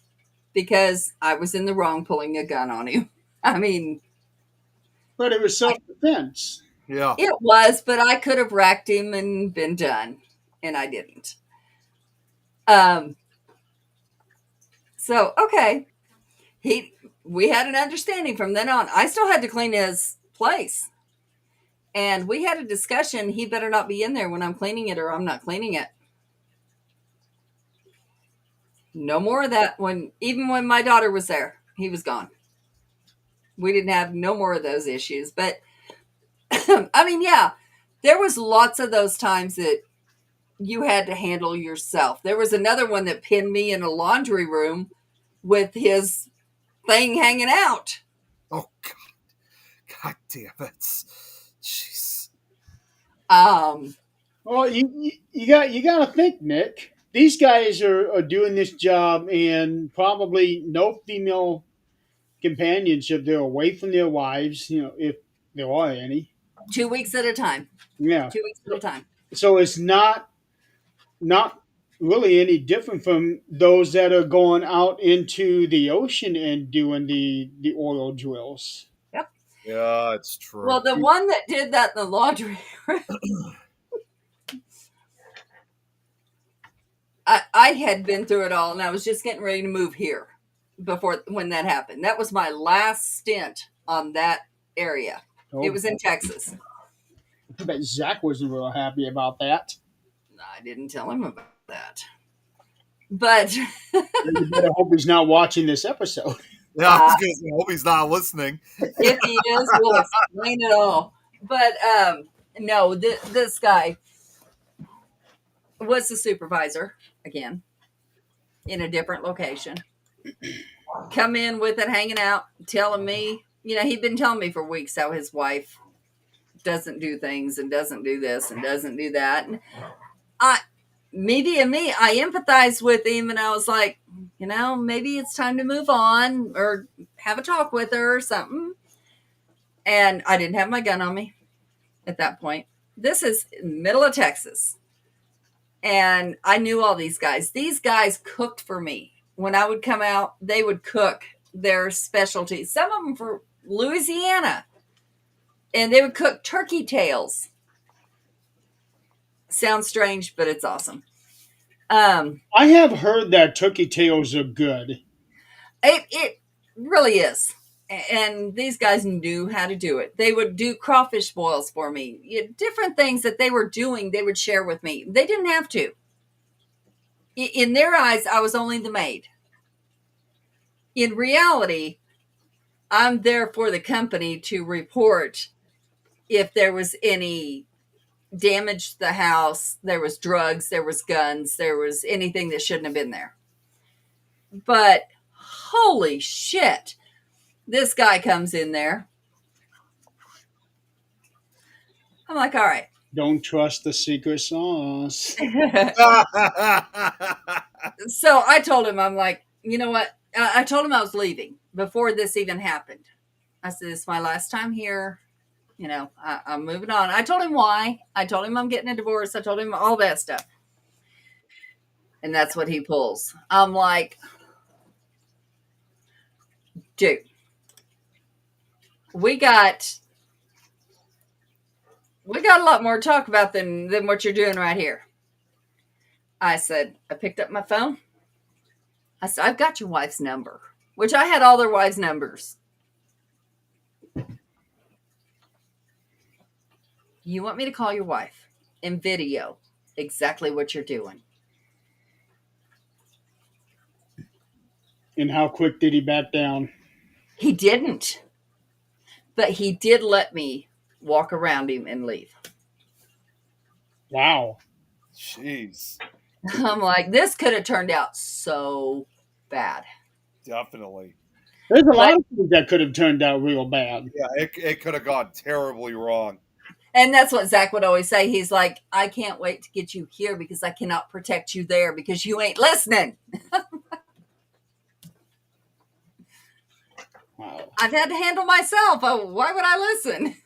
Speaker 1: because I was in the wrong pulling a gun on him. I mean,
Speaker 3: but it was self-defense.
Speaker 2: Yeah.
Speaker 1: It was, but I could have racked him and been done, and I didn't. So, okay. We had an understanding from then on. I still had to clean his place. And we had a discussion. He better not be in there when I'm cleaning it or I'm not cleaning it. No more of that. Even when my daughter was there, he was gone. We didn't have no more of those issues. But, I mean, yeah, there was lots of those times that you had to handle yourself. There was another one that pinned me in a laundry room with his thing hanging out.
Speaker 2: Oh, God damn it. Jeez.
Speaker 3: Well, you got to think, Nick. These guys are doing this job, and probably no female companionship. They're away from their wives, if there are any.
Speaker 1: 2 weeks at a time.
Speaker 3: Yeah.
Speaker 1: 2 weeks at a time.
Speaker 3: So it's not really any different from those that are going out into the ocean and doing the oil drills.
Speaker 1: Yep.
Speaker 2: Yeah, it's true.
Speaker 1: Well, the one that did that in the laundry I had been through it all, and I was just getting ready to move here when that happened. That was my last stint on that area.
Speaker 3: Oh,
Speaker 1: It was in Texas.
Speaker 3: I bet Zach wasn't real happy about that.
Speaker 1: I didn't tell him about that. But
Speaker 3: You better hope he's not watching this episode.
Speaker 2: Yeah, I was gonna say, I hope he's not listening.
Speaker 1: if he is, we'll explain it all. But no, this guy was the supervisor again in a different location. Come in with it, hanging out, telling me, he'd been telling me for weeks how his wife doesn't do things and doesn't do this and doesn't do that. And I empathized with him, and I was like, maybe it's time to move on or have a talk with her or something. And I didn't have my gun on me at that point. This is in the middle of Texas. And I knew all these guys. These guys cooked for me. When I would come out, they would cook their specialties. Some of them for Louisiana. And they would cook turkey tails. Sounds strange, but it's awesome.
Speaker 3: I have heard that turkey tails are good.
Speaker 1: It really is. And these guys knew how to do it. They would do crawfish boils for me. Different things that they were doing, they would share with me. They didn't have to. In their eyes, I was only the maid. In reality, I'm there for the company to report if there was any damage to the house, there was drugs, there was guns, there was anything that shouldn't have been there. But holy shit, this guy comes in there. I'm like, all right.
Speaker 3: Don't trust the secret sauce.
Speaker 1: So I told him, I'm like, you know what? I told him I was leaving before this even happened. I said, this is my last time here. I'm moving on. I told him why. I told him I'm getting a divorce. I told him all that stuff. And that's what he pulls. I'm like, dude, we got a lot more to talk about than what you're doing right here. I said, I picked up my phone. I said, I've got your wife's number, which I had all their wives' numbers. You want me to call your wife and video exactly what you're doing.
Speaker 3: And how quick did he back down?
Speaker 1: He didn't. But he did let me walk around him and leave.
Speaker 3: Wow.
Speaker 2: Jeez.
Speaker 1: I'm like, this could have turned out so bad.
Speaker 2: Definitely.
Speaker 3: There's a lot of things that could have turned out real bad.
Speaker 2: Yeah, it could have gone terribly wrong.
Speaker 1: And that's what Zach would always say. He's like, I can't wait to get you here because I cannot protect you there because you ain't listening.
Speaker 3: Wow.
Speaker 1: I've had to handle myself. Oh, why would I listen?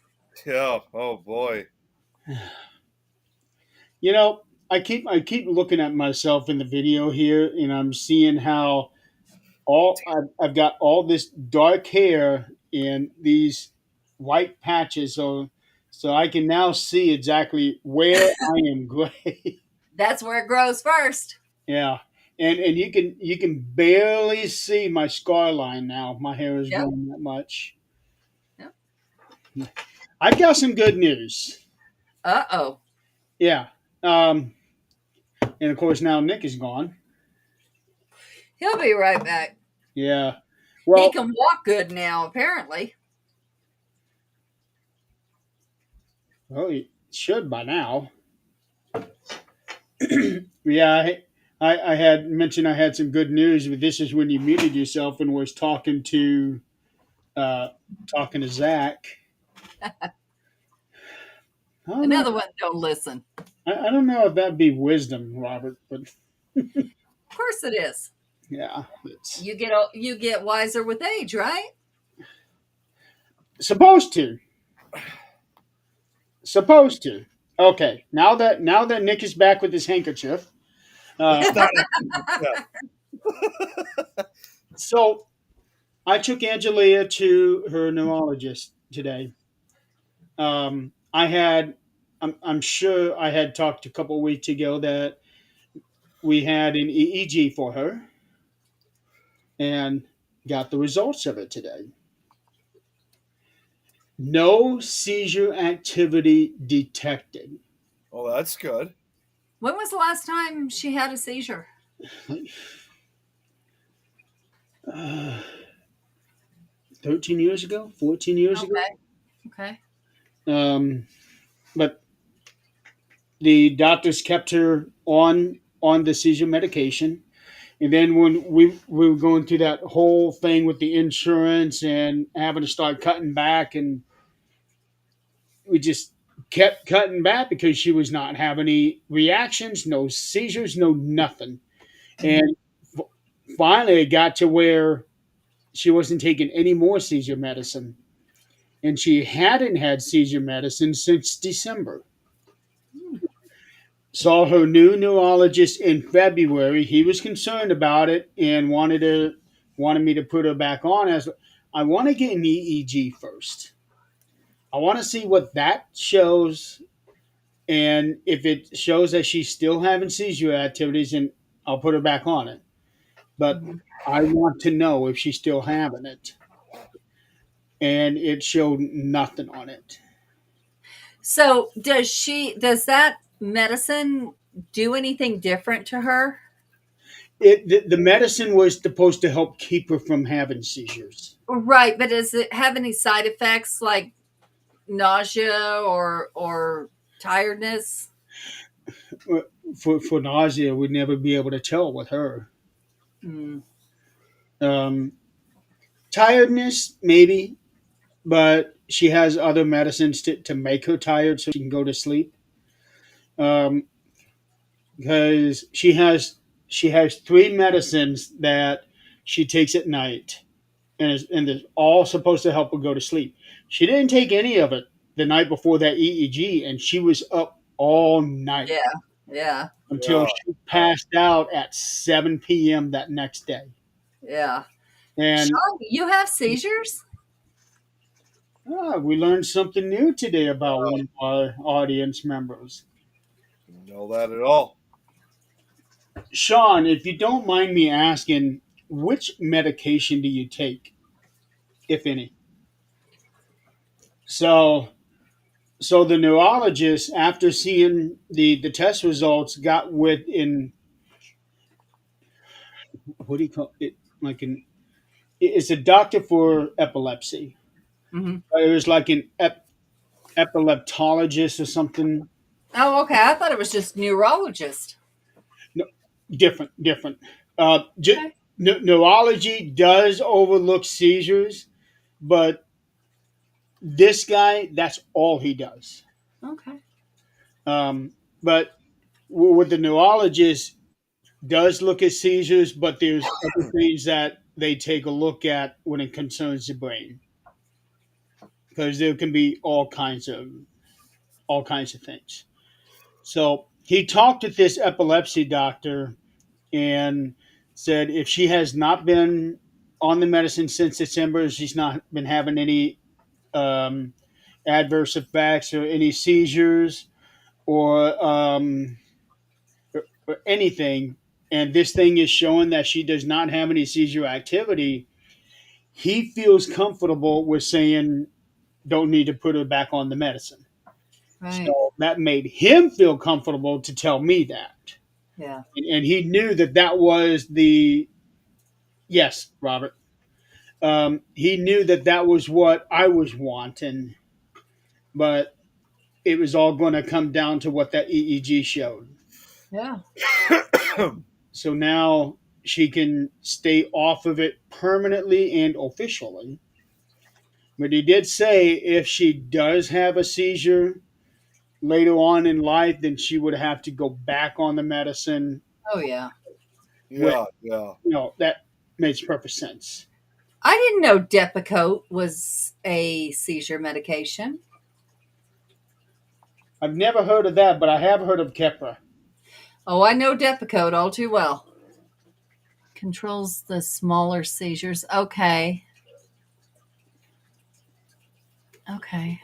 Speaker 2: Yeah. Oh boy.
Speaker 3: I keep looking at myself in the video here, and I'm seeing how I've got all this dark hair and these white patches, so I can now see exactly where I am gray.
Speaker 1: That's where it grows first.
Speaker 3: Yeah, and you can barely see my scar line now. My hair is growing that much.
Speaker 1: Yep.
Speaker 3: I've got some good news.
Speaker 1: Uh-oh.
Speaker 3: Yeah. And of course now Nick is gone.
Speaker 1: He'll be right back.
Speaker 3: Yeah. Well,
Speaker 1: He can walk good now, apparently.
Speaker 3: well, he should by now. Yeah, I had mentioned I had some good news, but this is when you muted yourself and was talking to Zach. I don't know.
Speaker 1: Another one, don't listen.
Speaker 3: I don't know if that'd be wisdom, Robert, but
Speaker 1: Of course it is.
Speaker 3: yeah, it's
Speaker 1: You get wiser with age, right?
Speaker 3: supposed to. Supposed to. Okay, now that Nick is back with his handkerchief,
Speaker 2: It's not.
Speaker 3: so I took Angelia to her neurologist today. I had, I'm sure I had talked a couple of weeks ago that we had an EEG for her and got the results of it today. No seizure activity detected.
Speaker 2: Well, that's good.
Speaker 1: When was the last time she had a seizure?
Speaker 3: Uh, 13 years ago, 14 years ago.
Speaker 1: Okay. Okay.
Speaker 3: But the doctors kept her on the seizure medication. And then when we were going through that whole thing with the insurance and having to start cutting back, and we just kept cutting back because she was not having any reactions, no seizures, no nothing. And f- finally, it got to where she wasn't taking any more seizure medicine, and she hadn't had seizure medicine since December. Saw her new neurologist in February. He was concerned about it and wanted me to put her back on. As I want to get an EEG first. I want to see what that shows, and if it shows that she's still having seizure activities, and I'll put her back on it. But
Speaker 1: Mhm.
Speaker 3: I want to know if she's still having it, and it showed nothing on it.
Speaker 1: So does that medicine do anything different to her?
Speaker 3: The medicine was supposed to help keep her from having seizures.
Speaker 1: Right, but does it have any side effects like nausea or tiredness?
Speaker 3: For nausea, we'd never be able to tell with her.
Speaker 1: Mm.
Speaker 3: Um, Tiredness, maybe, but she has other medicines to make her tired so she can go to sleep. Um, because she has three medicines that she takes at night, and it's all supposed to help her go to sleep. She didn't take any of it the night before that EEG, and she was up all night
Speaker 1: Yeah. Yeah.
Speaker 3: until
Speaker 2: Yeah.
Speaker 3: she passed out at 7 p.m. that next day.
Speaker 1: Yeah.
Speaker 3: And
Speaker 1: Sean, you have seizures?
Speaker 3: we learned something new today about one of our audience members.
Speaker 2: Didn't know that at all.
Speaker 3: Sean, if you don't mind me asking, which medication do you take, if any? So, so the neurologist, after seeing the test results, got with in what do you call it? Like an it's a doctor for epilepsy.
Speaker 1: Mm-hmm.
Speaker 3: It was like an epileptologist or something.
Speaker 1: Oh, okay. I thought it was just neurologist.
Speaker 3: No, different. Uh, j-
Speaker 1: Okay.
Speaker 3: Neurology does overlook seizures, but this guy, that's all he does.
Speaker 1: Okay.
Speaker 3: But with the neurologist, does look at seizures, but there's other things that they take a look at when it concerns the brain, because there can be all kinds of things. So he talked with this epilepsy doctor and said if she has not been on the medicine since December, she's not been having any um, adverse effects or any seizures or, or anything, and this thing is showing that she does not have any seizure activity, he feels comfortable with saying don't need to put her back on the medicine.
Speaker 1: Right.
Speaker 3: So that made him feel comfortable to tell me that.
Speaker 1: Yeah.
Speaker 3: And he knew that was the yes, Robert. He knew that was what I was wanting, but it was all going to come down to what that EEG showed.
Speaker 1: Yeah.
Speaker 3: So now she can stay off of it permanently and officially. But he did say if she does have a seizure later on in life, then she would have to go back on the medicine.
Speaker 1: Oh yeah.
Speaker 3: Which,
Speaker 2: Yeah.
Speaker 3: that makes perfect sense.
Speaker 1: I didn't know Depakote was a seizure medication.
Speaker 3: I've never heard of that, but I have heard of Keppra.
Speaker 1: Oh, I know Depakote all too well. Controls the smaller seizures. Okay. Okay.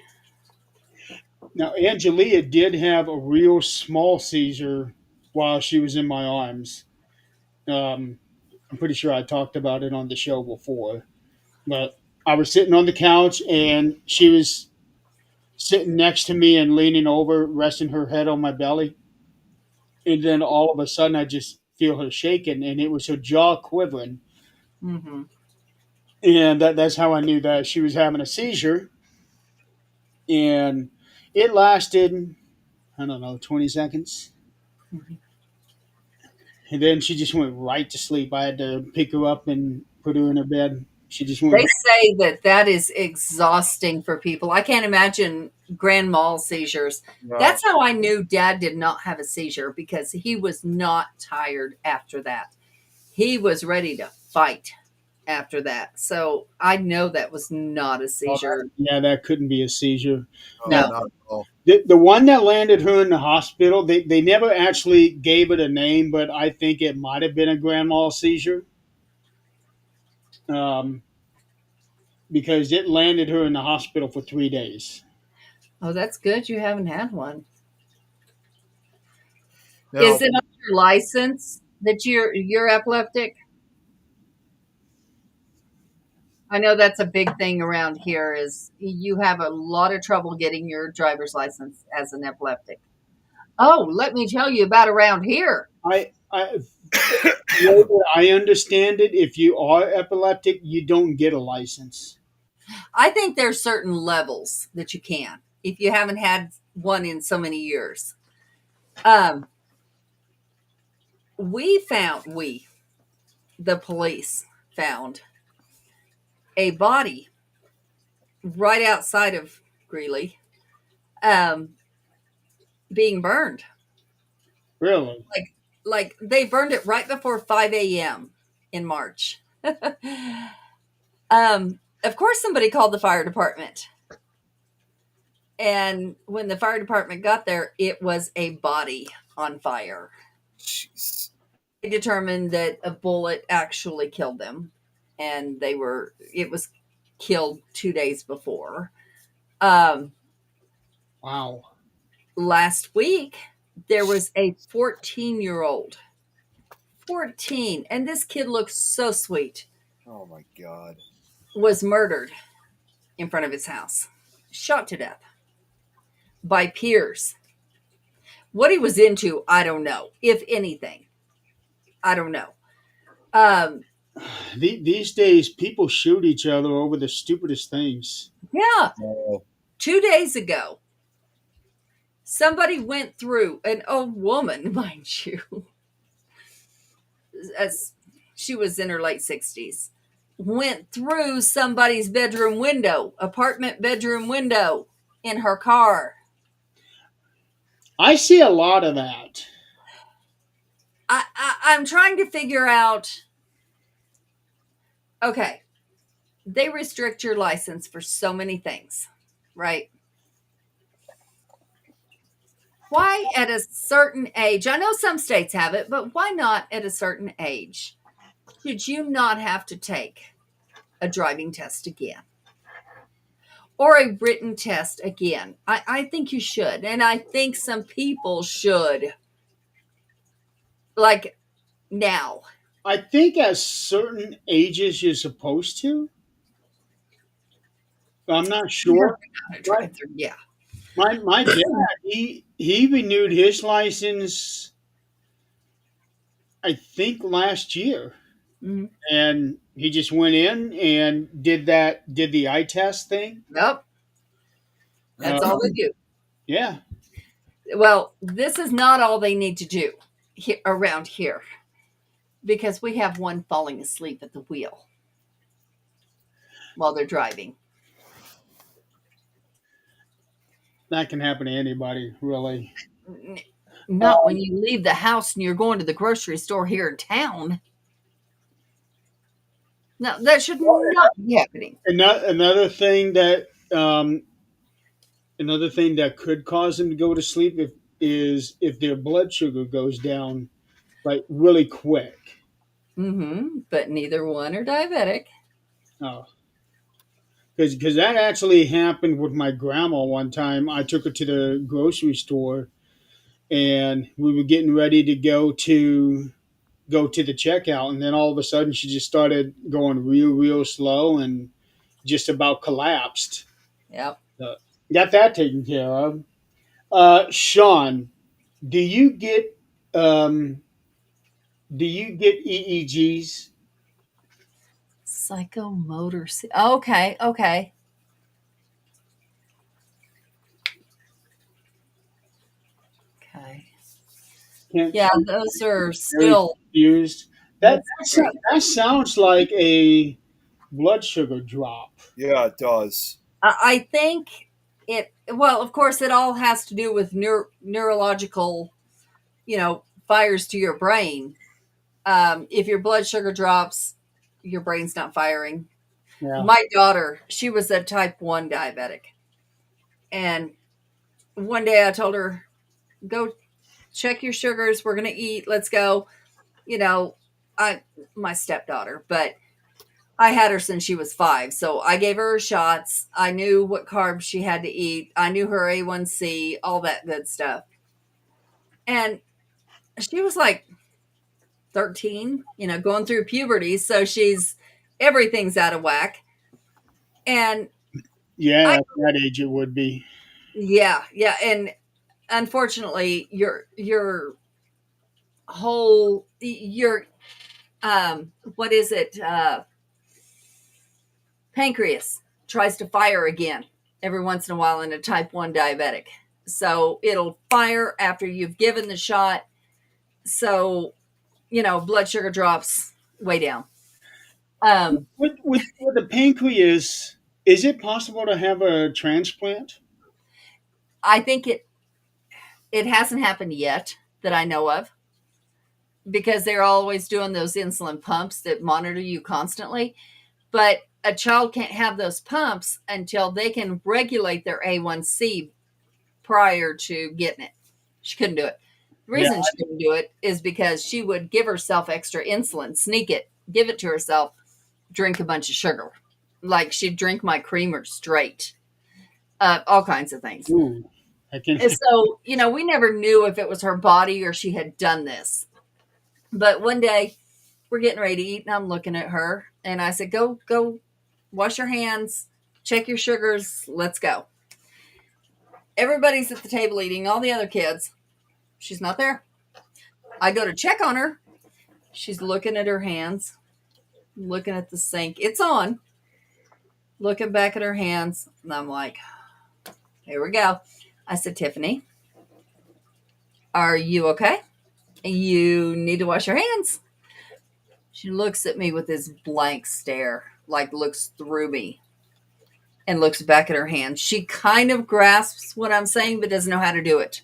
Speaker 3: Now, Angelia did have a real small seizure while she was in my arms. I'm pretty sure I talked about it on the show before. But I was sitting on the couch and she was sitting next to me and leaning over, resting her head on my belly. And then all of a sudden, I just feel her shaking, and it was her jaw quivering.
Speaker 1: Mm-hmm.
Speaker 3: And that's how I knew that she was having a seizure. And it lasted, I don't know, 20 seconds.
Speaker 1: Mm-hmm.
Speaker 3: And then she just went right to sleep. I had to pick her up and put her in her bed. She just went.
Speaker 1: They say that is exhausting for people. I can't imagine grand mal seizures.
Speaker 2: No.
Speaker 1: That's how I knew Dad did not have a seizure, because he was not tired after that. He was ready to fight after that. So I know that was not a seizure.
Speaker 3: Yeah, that couldn't be a seizure.
Speaker 1: No.
Speaker 2: Not at all.
Speaker 3: The one that landed her in the hospital, they never actually gave it a name, but I think it might have been a grand mal seizure. Because it landed her in the hospital for 3 days.
Speaker 1: Oh, that's good. You haven't had one.
Speaker 2: Now,
Speaker 1: Is it on your license that you're epileptic? I know that's a big thing around here. Is you have a lot of trouble getting your driver's license as an epileptic. Oh, let me tell you about around here.
Speaker 3: I understand it. If you are epileptic, you don't get a license.
Speaker 1: I think there's certain levels that you can if you haven't had one in so many years. The police found a body right outside of Greeley, being burned.
Speaker 3: Really?
Speaker 1: Like they burned it right before 5 a.m. in March. Of course, somebody called the fire department. And when the fire department got there, it was a body on fire.
Speaker 2: jeez.
Speaker 1: They determined that a bullet actually killed them, and it was killed 2 days before.
Speaker 3: Wow.
Speaker 1: Last week, there was a 14-year-old. 14, and this kid looks so sweet,
Speaker 2: Oh my God.
Speaker 1: was murdered in front of his house, shot to death by peers. What he was into, I don't know. If anything, I don't know.
Speaker 3: These days, people shoot each other over the stupidest things.
Speaker 1: Yeah,
Speaker 2: Oh,
Speaker 1: 2 days ago, somebody went through, an old woman, mind you, as she was in her late 60s, went through somebody's apartment bedroom window in her car.
Speaker 3: I see a lot of that.
Speaker 1: I'm trying to figure out, okay, they restrict your license for so many things, right? Why at a certain age, I know some states have it, but why not at a certain age should you not have to take a driving test again? Or a written test again? I think you should. And I think some people should. Like now.
Speaker 3: I think at certain ages you're supposed to. I'm not sure.
Speaker 1: Yeah.
Speaker 3: My dad, he renewed his license, I think last year,
Speaker 1: Mhm.
Speaker 3: and he just went in and did the eye test thing.
Speaker 1: Nope. That's all they do.
Speaker 3: Yeah.
Speaker 1: Well, this is not all they need to do around here, because we have one falling asleep at the wheel while they're driving.
Speaker 3: that can happen to anybody, really.
Speaker 1: Not when you leave the house and you're going to the grocery store here in town. No, that should not be happening.
Speaker 3: Another thing that could cause them to go to sleep if their blood sugar goes down like really quick.
Speaker 1: But neither one are diabetic.
Speaker 3: Oh, because that actually happened with my grandma one time. I took her to the grocery store, and we were getting ready to go to the checkout, and then all of a sudden she just started going real slow and just about collapsed.
Speaker 1: Yep.
Speaker 3: Got that taken care of. Sean, do you get um, EEGs?
Speaker 1: Psychomotor. Okay. Okay. Okay.
Speaker 3: Can't
Speaker 1: Yeah, those are
Speaker 3: very
Speaker 1: still.
Speaker 3: confused.
Speaker 1: That's
Speaker 3: That sounds like a blood sugar drop.
Speaker 2: Yeah, it does.
Speaker 1: I think it. Well, of course, it all has to do with neurological, fires to your brain. If your blood sugar drops, your brain's not firing.
Speaker 3: Yeah.
Speaker 1: My daughter, she was a type 1 diabetic. And one day I told her, go check your sugars. We're going to eat. Let's go. My stepdaughter, but I had her since she was 5. So I gave her shots. I knew what carbs she had to eat. I knew her A1C, all that good stuff. And she was like 13, going through puberty. So everything's out of whack. And
Speaker 3: Yeah, at that age it would be.
Speaker 1: yeah. And unfortunately, your whole, what is it? Pancreas tries to fire again every once in a while in a type 1 diabetic. So it'll fire after you've given the shot. So, blood sugar drops way down.
Speaker 3: With the pancreas, is it possible to have a transplant?
Speaker 1: I think it hasn't happened yet that I know of, because they're always doing those insulin pumps that monitor you constantly. But a child can't have those pumps until they can regulate their A1C prior to getting it. She couldn't do it. The reason she couldn't do it is because she would give herself extra insulin, sneak it, give it to herself, drink a bunch of sugar. Like she'd drink my creamer straight, all kinds of things.
Speaker 3: Ooh,
Speaker 1: And so, we never knew if it was her body or she had done this. But one day we're getting ready to eat and I'm looking at her and I said, go wash your hands, check your sugars. Let's go. Everybody's at the table eating, all the other kids. She's not there. I go to check on her. She's looking at her hands, looking at the sink. It's on. Looking back at her hands. And I'm like, here we go. I said, Tiffany, are you okay? You need to wash your hands. She looks at me with this blank stare, like looks through me and looks back at her hands. She kind of grasps what I'm saying, but doesn't know how to do it.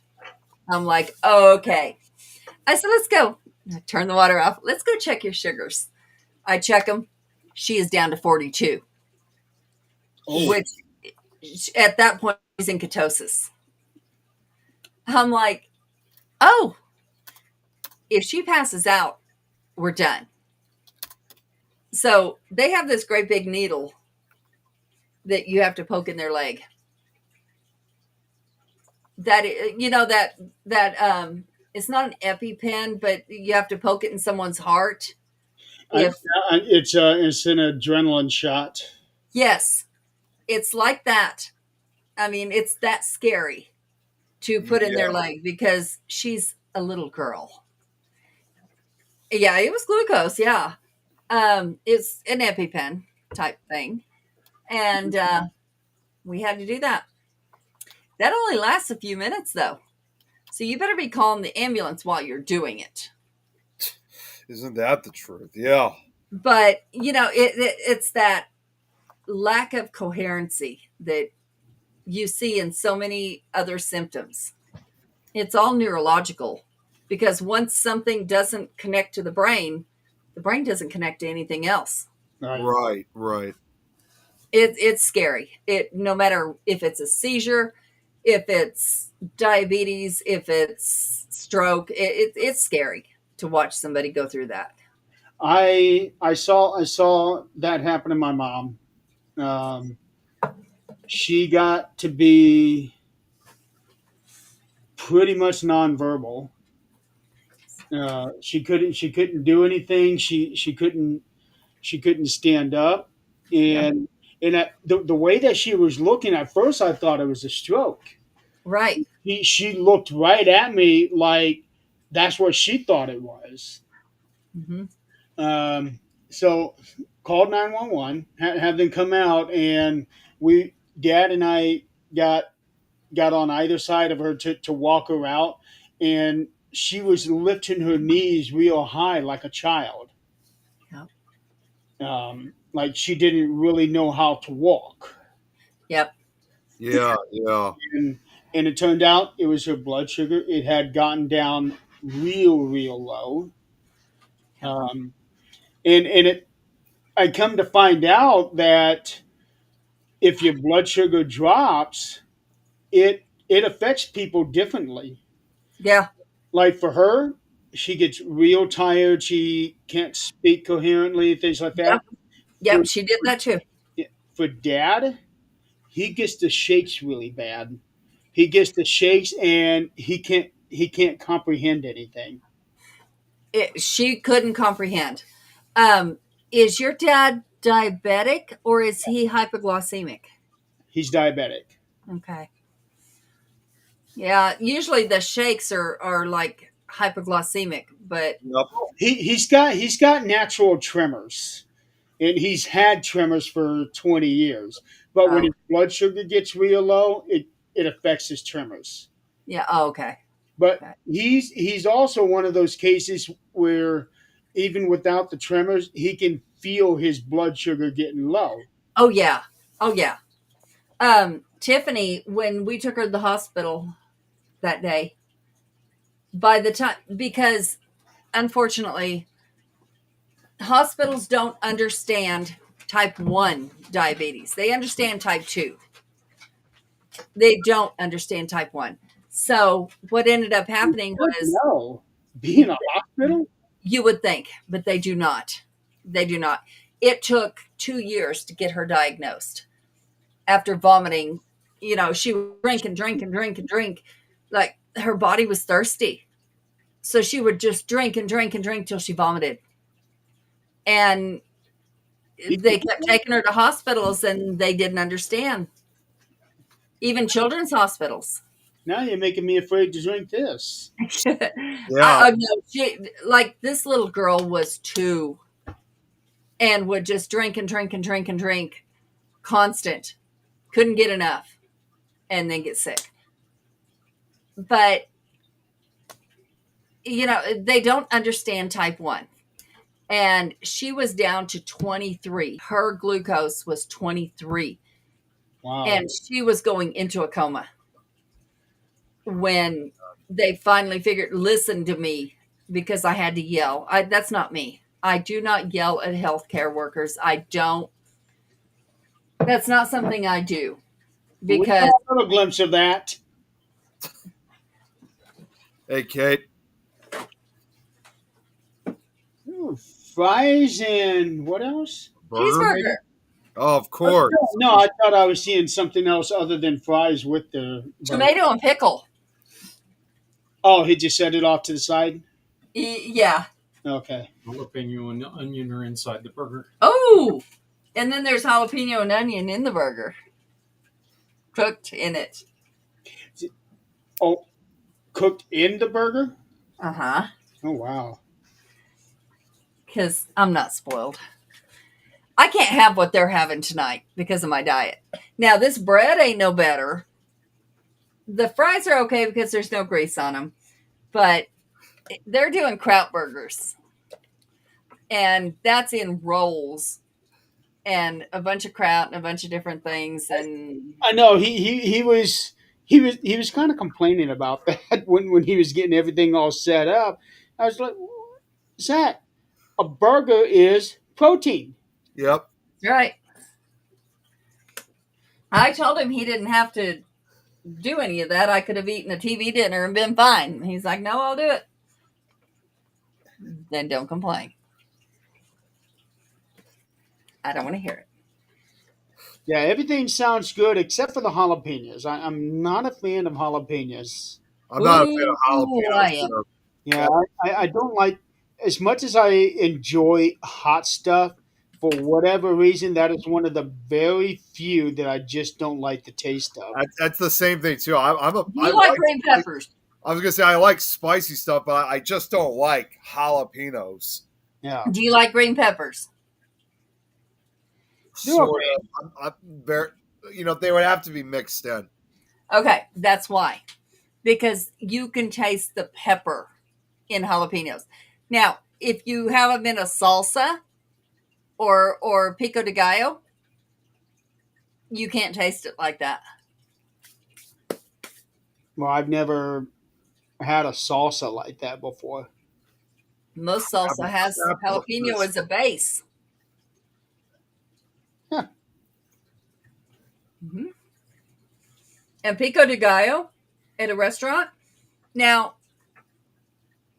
Speaker 1: I'm like, oh, okay. I said, let's go. I turn the water off. Let's go check your sugars. I check them. She is down to 42, which at that point is in ketosis. I'm like, oh, if she passes out, we're done. So they have this great big needle that you have to poke in their leg. That, it's not an EpiPen, but you have to poke it in someone's heart.
Speaker 3: It's an adrenaline shot.
Speaker 1: Yes, it's like that. I mean, it's that scary to put in their leg because she's a little girl. Yeah, it was glucose. Yeah. It's an EpiPen type thing. And we had to do that. That only lasts a few minutes, though. So you better be calling the ambulance while you're doing it.
Speaker 2: Isn't that the truth? Yeah.
Speaker 1: But, it's that lack of coherency that you see in so many other symptoms. It's all neurological, because once something doesn't connect to the brain doesn't connect to anything else.
Speaker 2: Right, right.
Speaker 1: It's scary. It, no matter if it's a seizure, if it's diabetes, if it's stroke, it's scary to watch somebody go through that.
Speaker 3: I saw that happen to my mom. Um, she got to be pretty much nonverbal. She couldn't do anything. She couldn't stand up,
Speaker 1: Yeah.
Speaker 3: and the way that she was looking at first, I thought it was a stroke.
Speaker 1: Right.
Speaker 3: She looked right at me like that's what she thought it was.
Speaker 1: Hmm.
Speaker 3: Um, so called 911, have them come out, and we, Dad and I, got got on either side of her to walk her out, and she was lifting her knees real high like a child,
Speaker 1: Yep.
Speaker 3: like she didn't really know how to walk.
Speaker 1: Yep.
Speaker 2: Yeah, yeah.
Speaker 3: and and it turned out it was her blood sugar. It had gotten down real low.
Speaker 1: Yep.
Speaker 3: And it I come to find out that if your blood sugar drops, it affects people differently.
Speaker 1: Yeah.
Speaker 3: Like for her, she gets real tired. She can't speak coherently, things like
Speaker 1: Yep.
Speaker 3: that. For
Speaker 1: Yep. She did that too.
Speaker 3: for Dad, he gets the shakes really bad. He gets the shakes, and he can't comprehend anything.
Speaker 1: She couldn't comprehend. Um, is your dad diabetic or is he hypoglycemic?
Speaker 3: He's diabetic.
Speaker 1: Okay. Yeah. Usually the shakes are like hypoglycemic, but
Speaker 2: Yep.
Speaker 3: He's got natural tremors, and he's had tremors for 20 years. But when
Speaker 1: oh,
Speaker 3: his blood sugar gets real low, it affects his tremors.
Speaker 1: yeah. Oh, okay.
Speaker 3: But
Speaker 1: Okay.
Speaker 3: he's also one of those cases where even without the tremors, he can feel his blood sugar getting low.
Speaker 1: Oh, yeah. Oh, yeah. Tiffany, when we took her to the hospital that day, by the time, because unfortunately, hospitals don't understand type 1 diabetes. They understand type 2. They don't understand type 1. So what ended up happening was,
Speaker 3: No, be in a hospital.
Speaker 1: you would think, but they do not. They do not. It took 2 years to get her diagnosed. After vomiting, she would drink and drink and drink and drink. Like, her body was thirsty. So she would just drink and drink and drink till she vomited. And they kept taking her to hospitals and they didn't understand. Even children's hospitals.
Speaker 3: Now you're making me afraid to drink this.
Speaker 2: Yeah.
Speaker 1: Like, this little girl was 2 and would just drink and drink and drink and drink, constant. Couldn't get enough and then get sick. But, they don't understand type 1. And she was down to 23. Her glucose was 23.
Speaker 3: Wow.
Speaker 1: And she was going into a coma when they finally figured, listen to me, because I had to yell. That's not me. I do not yell at healthcare workers. I don't. That's not something I do.
Speaker 3: We
Speaker 1: Because
Speaker 3: got a little glimpse of that.
Speaker 2: Hey, Kate.
Speaker 3: Ooh, fries and what else?
Speaker 2: Burger?
Speaker 1: cheeseburger,
Speaker 2: Oh, of course.
Speaker 3: No, I thought I was seeing something else other than fries with the burger.
Speaker 1: tomato and pickle.
Speaker 3: Oh, he just set it off to the side.
Speaker 1: Yeah.
Speaker 3: Okay.
Speaker 4: Jalapeno and onion are inside the burger.
Speaker 1: Oh, and then there's jalapeno and onion in the burger, cooked in it.
Speaker 3: Oh, cooked in the burger.
Speaker 1: Uh-huh.
Speaker 3: Oh wow.
Speaker 1: Because I'm not spoiled. I can't have what they're having tonight because of my diet. Now, this bread ain't no better. The fries are okay because there's no grease on them. But they're doing kraut burgers. And that's in rolls. and a bunch of kraut and a bunch of different things. And
Speaker 3: I know he was kind of complaining about that when he was getting everything all set up. I was like, Zach, a burger is protein.
Speaker 2: Yep.
Speaker 1: right. I told him he didn't have to do any of that. I could have eaten a TV dinner and been fine. He's like, no, I'll do it. Then don't complain. I don't want to hear it.
Speaker 3: Yeah, everything sounds good except for the jalapenos. I'm not a fan of jalapenos.
Speaker 2: I'm not a fan of
Speaker 1: Ooh, I
Speaker 2: jalapenos.
Speaker 1: am.
Speaker 2: Either.
Speaker 3: Yeah, I don't like as much as I enjoy hot stuff. For whatever reason, that is one of the very few that I just don't like the taste of.
Speaker 2: That's the same thing too.
Speaker 1: You like green peppers?
Speaker 2: I was gonna say I like spicy stuff, but I just don't like jalapenos.
Speaker 3: Yeah,
Speaker 1: Do you like green peppers?
Speaker 3: They're
Speaker 2: Sort of. They would have to be mixed in.
Speaker 1: Okay, that's why. Because you can taste the pepper in jalapenos. Now, if you have them in a salsa or pico de gallo, you can't taste it like that.
Speaker 3: well, I've never had a salsa like that before.
Speaker 1: Most salsa has jalapeno as a base.
Speaker 3: Huh.
Speaker 1: hmm And pico de gallo at a restaurant. Now,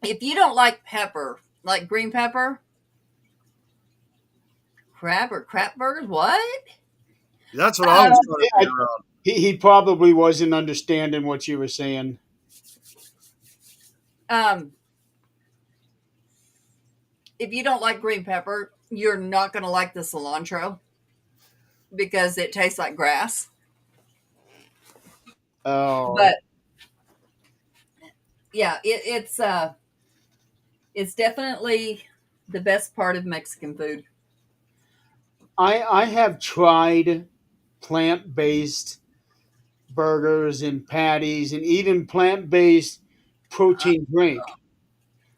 Speaker 1: if you don't like pepper, like green pepper, crab or crap burgers, what?
Speaker 2: That's what I was trying to
Speaker 3: I-
Speaker 2: figure out.
Speaker 3: He probably wasn't understanding what you were saying.
Speaker 1: If you don't like green pepper, you're not going to like the cilantro because it tastes like grass.
Speaker 3: Oh,
Speaker 1: But yeah, it's definitely the best part of Mexican food.
Speaker 3: I have tried plant based burgers and patties and even plant based protein drink.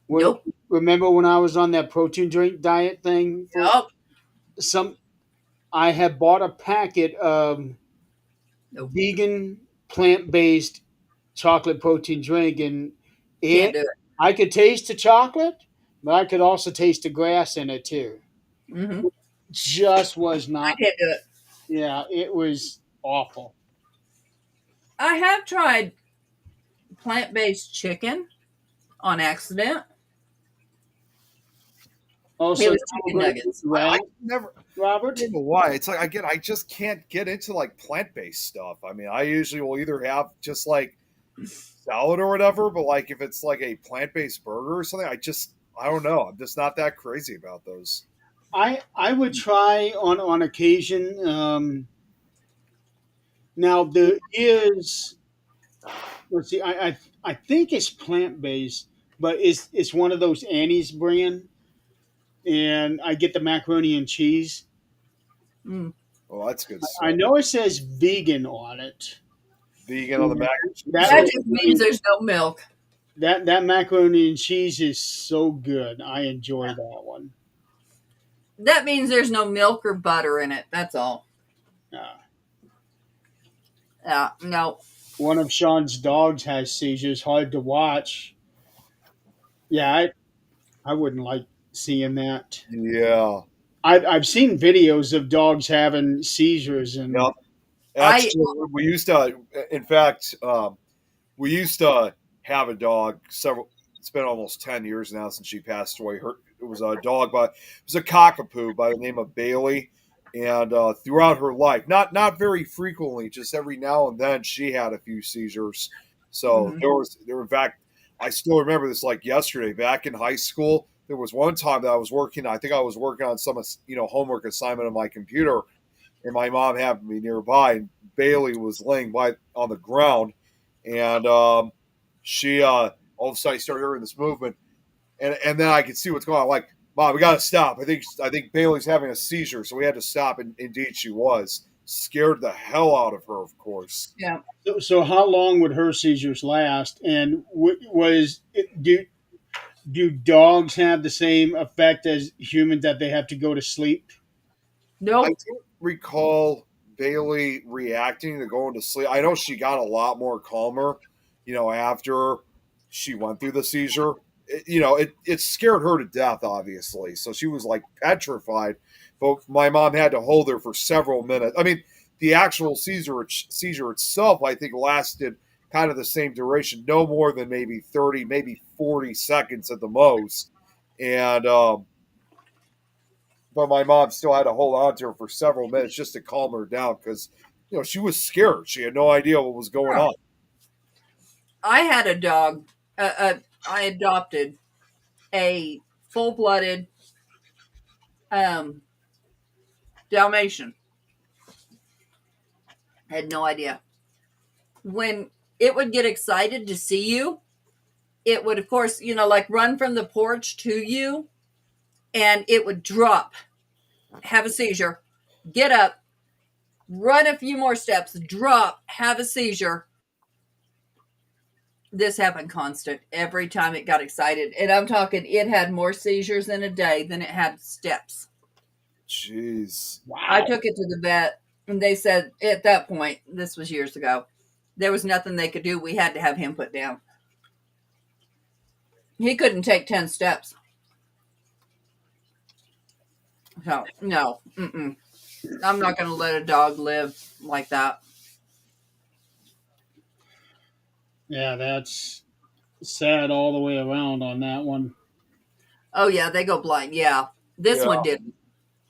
Speaker 1: Nope.
Speaker 3: Remember when I was on that protein drink diet thing?
Speaker 1: Nope.
Speaker 3: Some I had bought a packet of
Speaker 1: Nope.
Speaker 3: vegan plant based chocolate protein drink, and
Speaker 1: Can't do it.
Speaker 3: I could taste the chocolate, but I could also taste the grass in it too.
Speaker 1: hmm
Speaker 3: Just was
Speaker 1: I
Speaker 3: not.
Speaker 1: can't do it.
Speaker 3: Yeah, it was awful.
Speaker 1: I have tried plant-based chicken on accident.
Speaker 3: Also,
Speaker 1: It was chicken nuggets.
Speaker 2: I
Speaker 3: right,
Speaker 2: never.
Speaker 3: Robert?
Speaker 2: I don't know why. It's like again, I just can't get into like plant-based stuff. I mean, I usually will either have just like salad or whatever, but like if it's like a plant-based burger or something, I don't know. I'm just not that crazy about those.
Speaker 3: I would try on occasion. Now there is. Let's see. I think it's plant based, but it's one of those Annie's brand, and I get the macaroni and cheese.
Speaker 1: Mm.
Speaker 2: Well, that's good stuff.
Speaker 3: I know it says vegan on it.
Speaker 2: Vegan on the mac and cheese.
Speaker 3: That-
Speaker 1: That just means there's no milk.
Speaker 3: That macaroni and cheese is so good. I enjoy that one.
Speaker 1: That means there's no milk or butter in it. That's all. No.
Speaker 3: One of Sean's dogs has seizures. Hard to watch. Yeah, I wouldn't like seeing that.
Speaker 2: Yeah.
Speaker 3: I've seen videos of dogs having seizures, and
Speaker 2: Yep. Actually, we used to. In fact, we used to have a dog. It's been almost 10 years now since she passed away. It was a dog, but it was a cockapoo by the name of Bailey. And throughout her life, not very frequently, just every now and then, she had a few seizures. So there were, in fact, I still remember this like yesterday. Back in high school, there was one time that I was working. I think I was working on some homework assignment on my computer, and my mom happened to be nearby. And Bailey was laying on the ground, and she all of a sudden started hearing this movement, and then I could see what's going on. Like, Mom, we got to stop. I think Bailey's having a seizure, so we had to stop. And indeed, she was. Scared the hell out of her, of course.
Speaker 1: Yeah.
Speaker 3: so how long would her seizures last? And do dogs have the same effect as humans, that they have to go to sleep?
Speaker 1: Nope.
Speaker 2: don't recall Bailey reacting to going to sleep. I know she got a lot more calmer, after she went through the seizure. It scared her to death, obviously. So she was like petrified. But my mom had to hold her for several minutes. I mean, the actual seizure itself, I think, lasted kind of the same duration, no more than maybe 30, maybe 40 seconds at the most. And but my mom still had to hold on to her for several minutes just to calm her down because she was scared. She had no idea what was going on.
Speaker 1: I had a dog. I adopted a full-blooded Dalmatian. I had no idea. When it would get excited to see you, it would, of course, like run from the porch to you, and it would drop, have a seizure, get up, run a few more steps, drop, have a seizure. This happened constant every time it got excited. And I'm talking, it had more seizures in a day than it had steps.
Speaker 2: Jeez.
Speaker 3: Wow.
Speaker 1: I took it to the vet, and they said at that point, this was years ago, there was nothing they could do. We had to have him put down. He couldn't take 10 steps. So, no. I'm not going to let a dog live like that.
Speaker 3: Yeah, that's sad all the way around on that one.
Speaker 1: Oh, yeah, they go blind. Yeah. This
Speaker 2: Yeah.
Speaker 1: one didn't.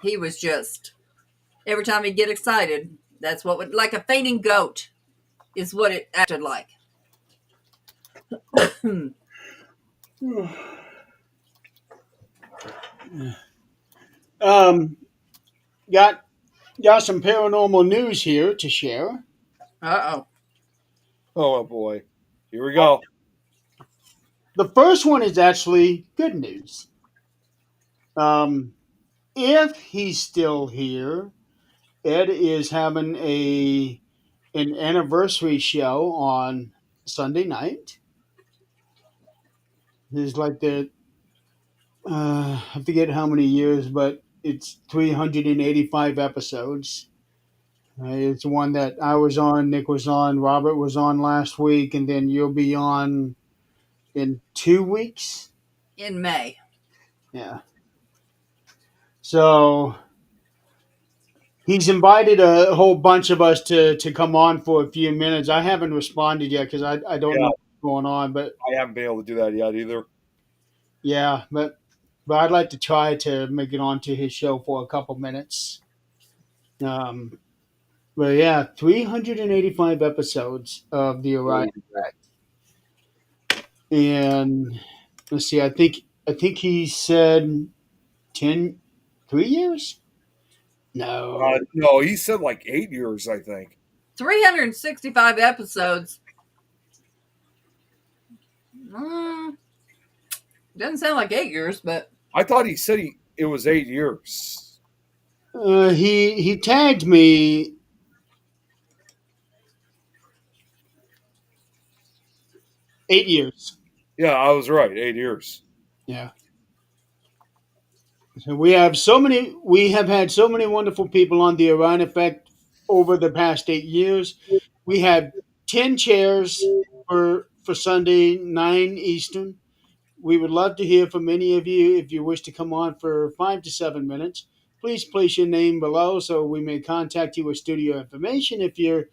Speaker 1: He was just, every time he'd get excited, that's what would, like a fainting goat is what it acted like.
Speaker 3: Got some paranormal news here to share.
Speaker 1: Uh-oh.
Speaker 2: Oh boy. Here we go.
Speaker 3: The first one is actually good news. If he's still here, Ed is having an anniversary show on Sunday night. It's like I forget how many years, but it's 385 episodes. It's one that I was on, Nick was on, Robert was on last week, and then you'll be on in 2 weeks.
Speaker 1: In May.
Speaker 3: Yeah. So he's invited a whole bunch of us to come on for a few minutes. I haven't responded yet because I don't know what's going on, but
Speaker 2: I haven't been able to do that yet either.
Speaker 3: yeah, but I'd like to try to make it onto his show for a couple minutes. But yeah, 385 episodes of the Orion Effect. And let's see, I think he said 3 years? No.
Speaker 2: No, he said like 8 years, I think.
Speaker 1: 365 episodes. Doesn't sound like 8 years, but
Speaker 2: I thought he said it was 8 years.
Speaker 3: He tagged me. Eight years.
Speaker 2: Yeah, I was right. 8 years.
Speaker 3: Yeah. So we have had so many wonderful people on the Orion Effect over the past 8 years. We have 10 chairs for Sunday, 9 Eastern. We would love to hear from any of you. If you wish to come on for 5 to 7 minutes, please place your name below so we may contact you with studio information if you're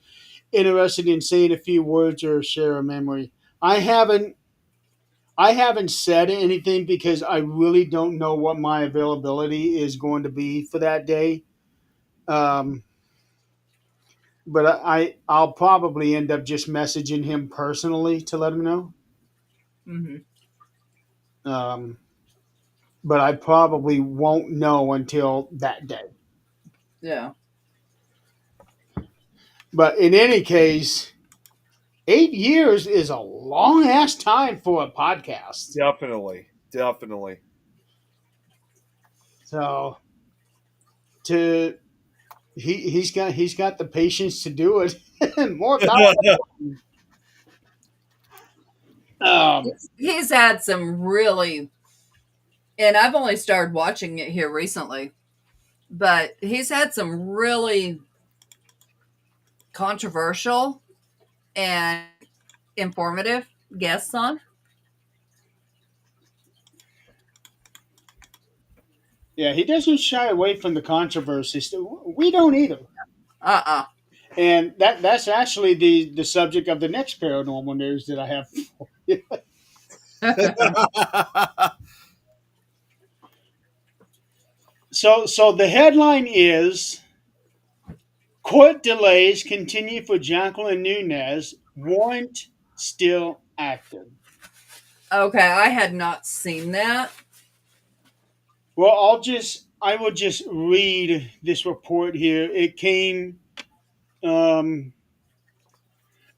Speaker 3: interested in saying a few words or share a memory. I haven't said anything because I really don't know what my availability is going to be for that day. But I'll probably end up just messaging him personally to let him know. But I probably won't know until that day.
Speaker 1: yeah.
Speaker 3: But in any case, 8 years is a long ass time for a podcast.
Speaker 2: Definitely.
Speaker 3: So he's got the patience to do it. More power.
Speaker 1: He's had some really, and I've only started watching it here recently, but he's had some really controversial and informative guests on.
Speaker 3: Yeah, he doesn't shy away from the controversies. We don't either.
Speaker 1: Uh-uh.
Speaker 3: And that's actually the subject of the next paranormal news that I have for you. So the headline is court delays continue for Jacqueline Nunez, warrant still active.
Speaker 1: Okay, I had not seen that.
Speaker 3: Well, I will just read this report here. It came um,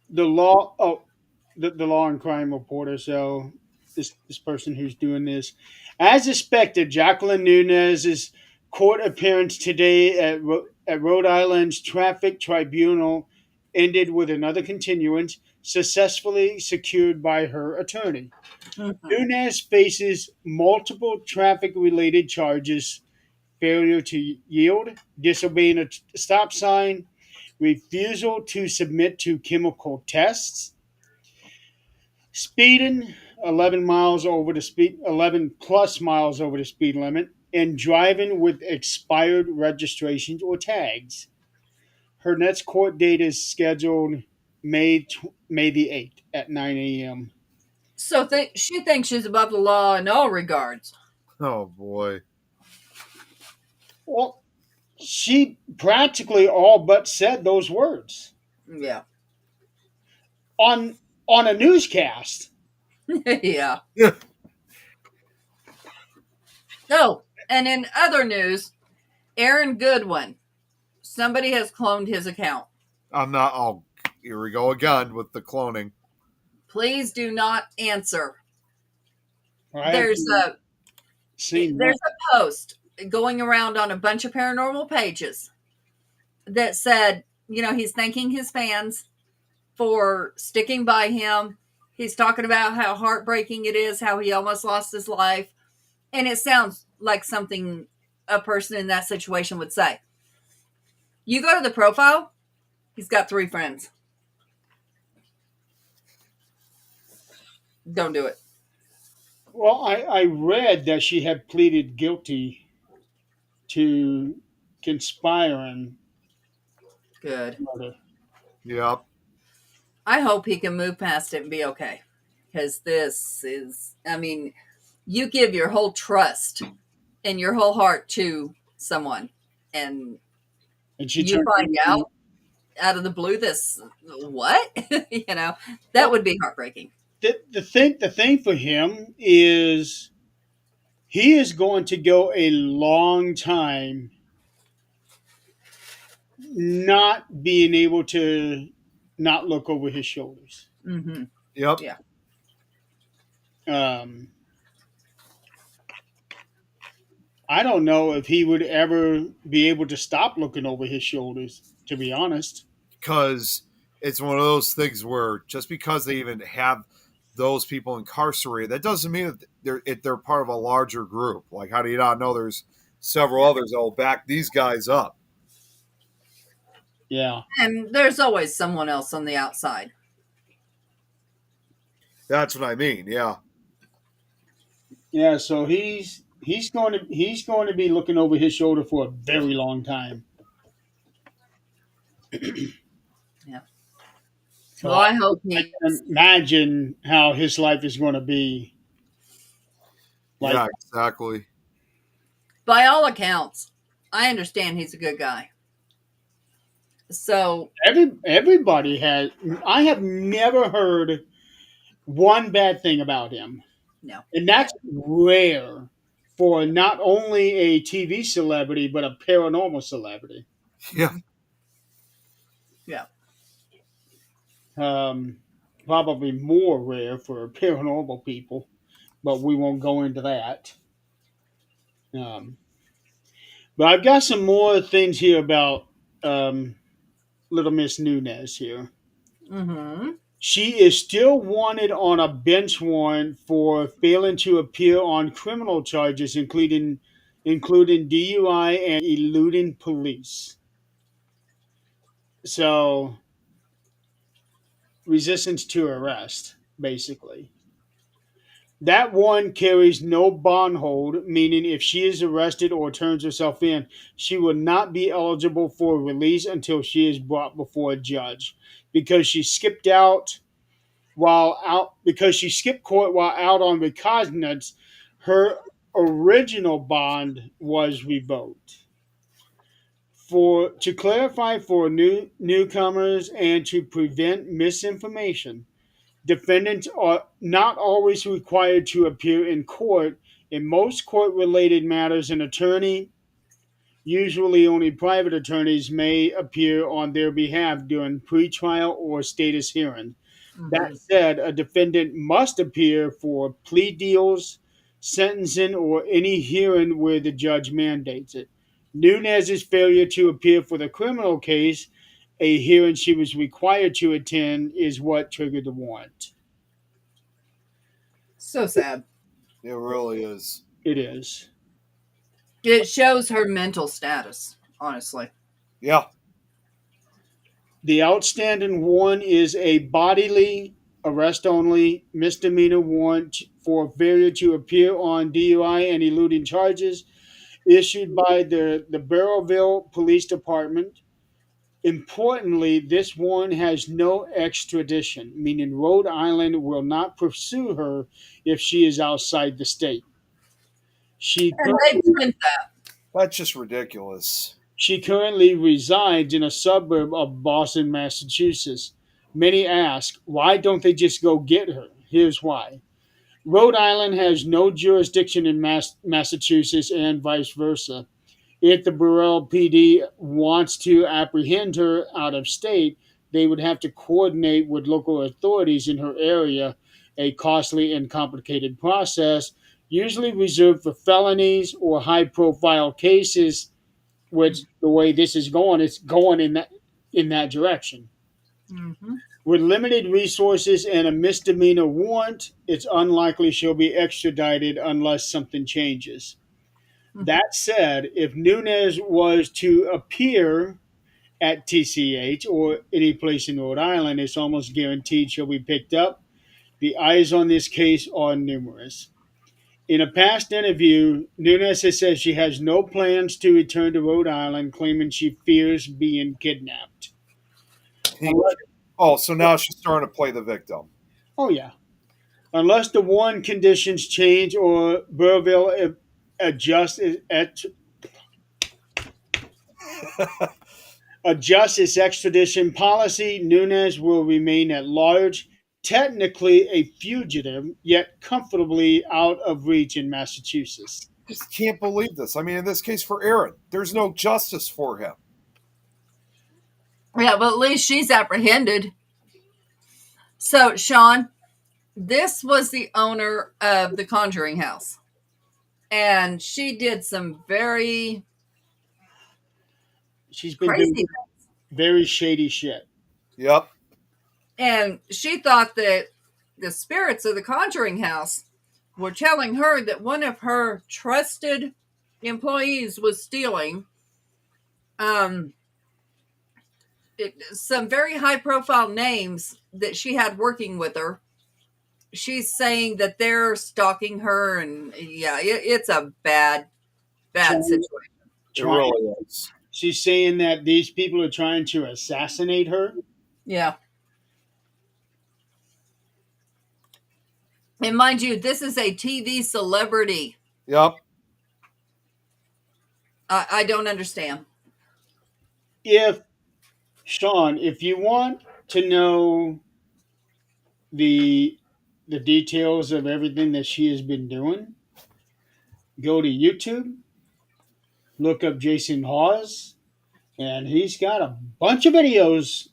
Speaker 3: the law the law and crime reporter. So this person who's doing this, as expected, Jacqueline Nunez's court appearance today at Rhode Island's traffic tribunal ended with another continuance successfully secured by her attorney.
Speaker 1: Mhm.
Speaker 3: Nunez faces multiple traffic related charges: failure to yield, disobeying a stop sign, refusal to submit to chemical tests, speeding 11 plus miles over the speed limit, and driving with expired registrations or tags. Her next court date is scheduled May the 8th at 9 a.m.
Speaker 1: So she thinks she's above the law in all regards.
Speaker 2: Oh boy.
Speaker 3: Well, she practically all but said those words
Speaker 1: Yeah.
Speaker 3: on a newscast.
Speaker 1: Yeah.
Speaker 2: Yeah.
Speaker 1: Oh, and in other news, Aaron Goodwin. Somebody has cloned his account.
Speaker 2: I'm not. Oh, here we go again with the cloning.
Speaker 1: Please do not answer.
Speaker 3: I
Speaker 1: There's
Speaker 3: haven't
Speaker 1: a
Speaker 3: seen
Speaker 1: there's a post going around on a bunch of paranormal pages that said, he's thanking his fans for sticking by him. He's talking about how heartbreaking it is, how he almost lost his life. And it sounds like something a person in that situation would say. You go to the profile, he's got 3 friends. Don't do it.
Speaker 3: Well, I read that she had pleaded guilty to conspiring
Speaker 1: Good.
Speaker 3: murder.
Speaker 2: Yep.
Speaker 1: I hope he can move past it and be okay. Because this is, you give your whole trust and your whole heart to someone, and
Speaker 3: And she
Speaker 1: you
Speaker 3: turned
Speaker 1: find out of the blue this, what? That would be heartbreaking.
Speaker 3: the thing for him is he is going to go a long time not being able to not look over his shoulders.
Speaker 1: Mm-hmm.
Speaker 2: Yep.
Speaker 1: Yeah.
Speaker 3: I don't know if he would ever be able to stop looking over his shoulders, to be honest.
Speaker 2: Because it's one of those things where just because they even have those people incarcerated, that doesn't mean that they're part of a larger group. Like, how do you not know there's several others that will back these guys up?
Speaker 3: Yeah.
Speaker 1: And there's always someone else on the outside.
Speaker 2: That's what I mean. Yeah.
Speaker 3: Yeah, so he's going to be looking over his shoulder for a very long time.
Speaker 1: Yeah.
Speaker 3: So
Speaker 1: Well, I hope
Speaker 3: I
Speaker 1: he,
Speaker 3: can imagine how his life is going to be. Like,
Speaker 2: Yeah, exactly.
Speaker 1: by all accounts, I understand he's a good guy. So,
Speaker 3: everybody has. I have never heard one bad thing about him,
Speaker 1: no.
Speaker 3: and that's rare for not only a TV celebrity but a paranormal celebrity.
Speaker 2: Yeah.
Speaker 1: Yeah.
Speaker 3: Probably more rare for paranormal people, but we won't go into that. But I've got some more things here about Little Miss Nunez here.
Speaker 1: Mm-hmm.
Speaker 3: She is still wanted on a bench warrant for failing to appear on criminal charges, including including DUI and eluding police. So, resistance to arrest, basically. That one carries no bond hold, meaning if she is arrested or turns herself in, she will not be eligible for release until she is brought before a judge because she skipped out because she skipped court while out on recognizance. Her original bond was revoked. For to clarify for newcomers and to prevent misinformation, defendants are not always required to appear in court. In most court related matters, an attorney, usually only private attorneys, may appear on their behalf during pretrial or status hearing. That said, a defendant must appear for plea deals, sentencing, or any hearing where the judge mandates it. Nunez's failure to appear for the criminal case, a hearing she was required to attend, is what triggered the warrant.
Speaker 1: So sad.
Speaker 2: It really is.
Speaker 3: It is.
Speaker 1: It shows her mental status, honestly.
Speaker 2: Yeah.
Speaker 3: The outstanding warrant is a bodily arrest only misdemeanor warrant for failure to appear on DUI and eluding charges issued by the Barrowville Police Department. Importantly, this warrant has no extradition, meaning Rhode Island will not pursue her if she is outside the state. She
Speaker 1: And they print that.
Speaker 2: That's just ridiculous.
Speaker 3: She currently resides in a suburb of Boston, Massachusetts. Many ask, why don't they just go get her? Here's why. Rhode Island has no jurisdiction in Massachusetts and vice versa. If the Burrell PD wants to apprehend her out of state, they would have to coordinate with local authorities in her area, a costly and complicated process, usually reserved for felonies or high profile cases, which the way this is going, it's going in that direction.
Speaker 1: Mm-hmm.
Speaker 3: With limited resources and a misdemeanor warrant, it's unlikely she'll be extradited unless something changes. That said, if Nunez was to appear at TCH or any place in Rhode Island, it's almost guaranteed she'll be picked up. The eyes on this case are numerous. In a past interview, Nunez has said she has no plans to return to Rhode Island, claiming she fears being kidnapped.
Speaker 2: Oh, so now she's starting to play the victim.
Speaker 3: Oh, yeah. Unless the warrant conditions change or Burrillville adjusts its extradition policy, Nunez will remain at large, technically a fugitive, yet comfortably out of reach in Massachusetts.
Speaker 2: Just can't believe this. I mean, in this case for Aaron, there's no justice for him.
Speaker 1: Yeah, but at least she's apprehended. So, Sean, this was the owner of the Conjuring House. And she did some very
Speaker 3: She's been
Speaker 1: crazy
Speaker 3: doing
Speaker 1: things.
Speaker 3: very shady shit.
Speaker 2: Yep.
Speaker 1: And she thought that the spirits of the Conjuring House were telling her that one of her trusted employees was stealing some very high profile names that she had working with her. She's saying that they're stalking her, and yeah, it's a bad situation.
Speaker 2: It really is.
Speaker 3: She's saying that these people are trying to assassinate her.
Speaker 1: Yeah. And mind you, this is a TV celebrity.
Speaker 2: Yep.
Speaker 1: I don't understand.
Speaker 3: Sean, if you want to know the details of everything that she has been doing, go to YouTube, look up Jason Hawes, and he's got a bunch of videos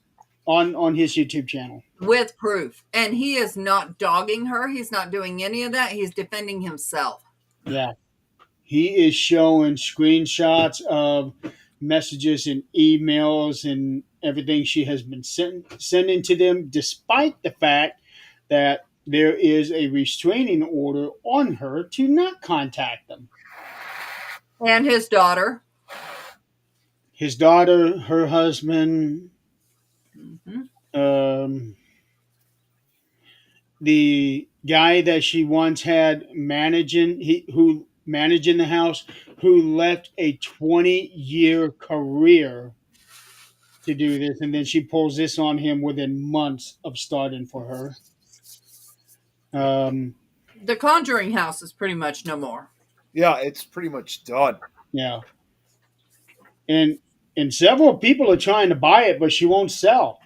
Speaker 3: on his YouTube channel.
Speaker 1: With proof. And he is not dogging her. He's not doing any of that. He's defending himself.
Speaker 3: Yeah. He is showing screenshots of messages and emails and everything she has been sending to them, despite the fact that there is a restraining order on her to not contact them.
Speaker 1: And his daughter.
Speaker 3: His daughter, her husband,
Speaker 1: Mhm.
Speaker 3: the guy that she once had who managing the house, who left a 20-year career to do this, and then she pulls this on him within months of starting for her.
Speaker 1: The Conjuring House is pretty much no more.
Speaker 2: Yeah, it's pretty much done.
Speaker 3: Yeah, and several people are trying to buy it, but she won't sell.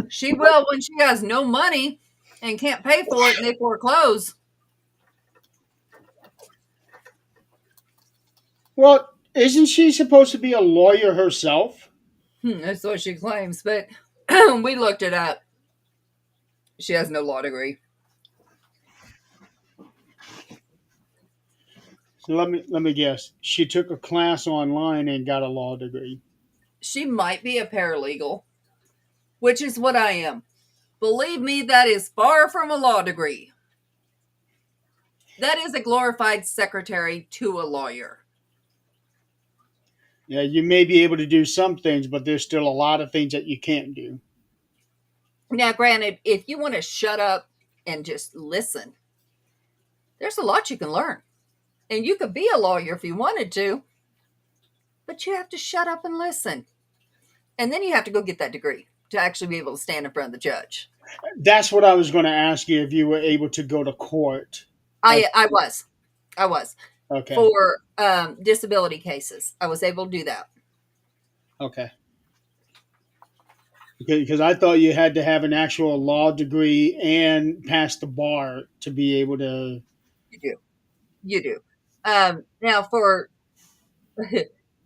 Speaker 1: She will when she has no money and can't pay for it and they foreclose.
Speaker 3: Well, isn't she supposed to be a lawyer herself?
Speaker 1: That's what she claims, but we looked it up. She has no law degree.
Speaker 3: So let me guess. She took a class online and got a law degree.
Speaker 1: She might be a paralegal, which is what I am. Believe me, that is far from a law degree. That is a glorified secretary to a lawyer.
Speaker 3: Yeah, you may be able to do some things, but there's still a lot of things that you can't do.
Speaker 1: Now, granted, if you want to shut up and just listen, there's a lot you can learn. And you could be a lawyer if you wanted to, but you have to shut up and listen. And then you have to go get that degree to actually be able to stand in front of the judge.
Speaker 3: That's what I was going to ask you, if you were able to go to court.
Speaker 1: I was.
Speaker 3: Okay.
Speaker 1: For disability cases. I was able to do that.
Speaker 3: Okay. Because I thought you had to have an actual law degree and pass the bar to be able to.
Speaker 1: You do. Now, for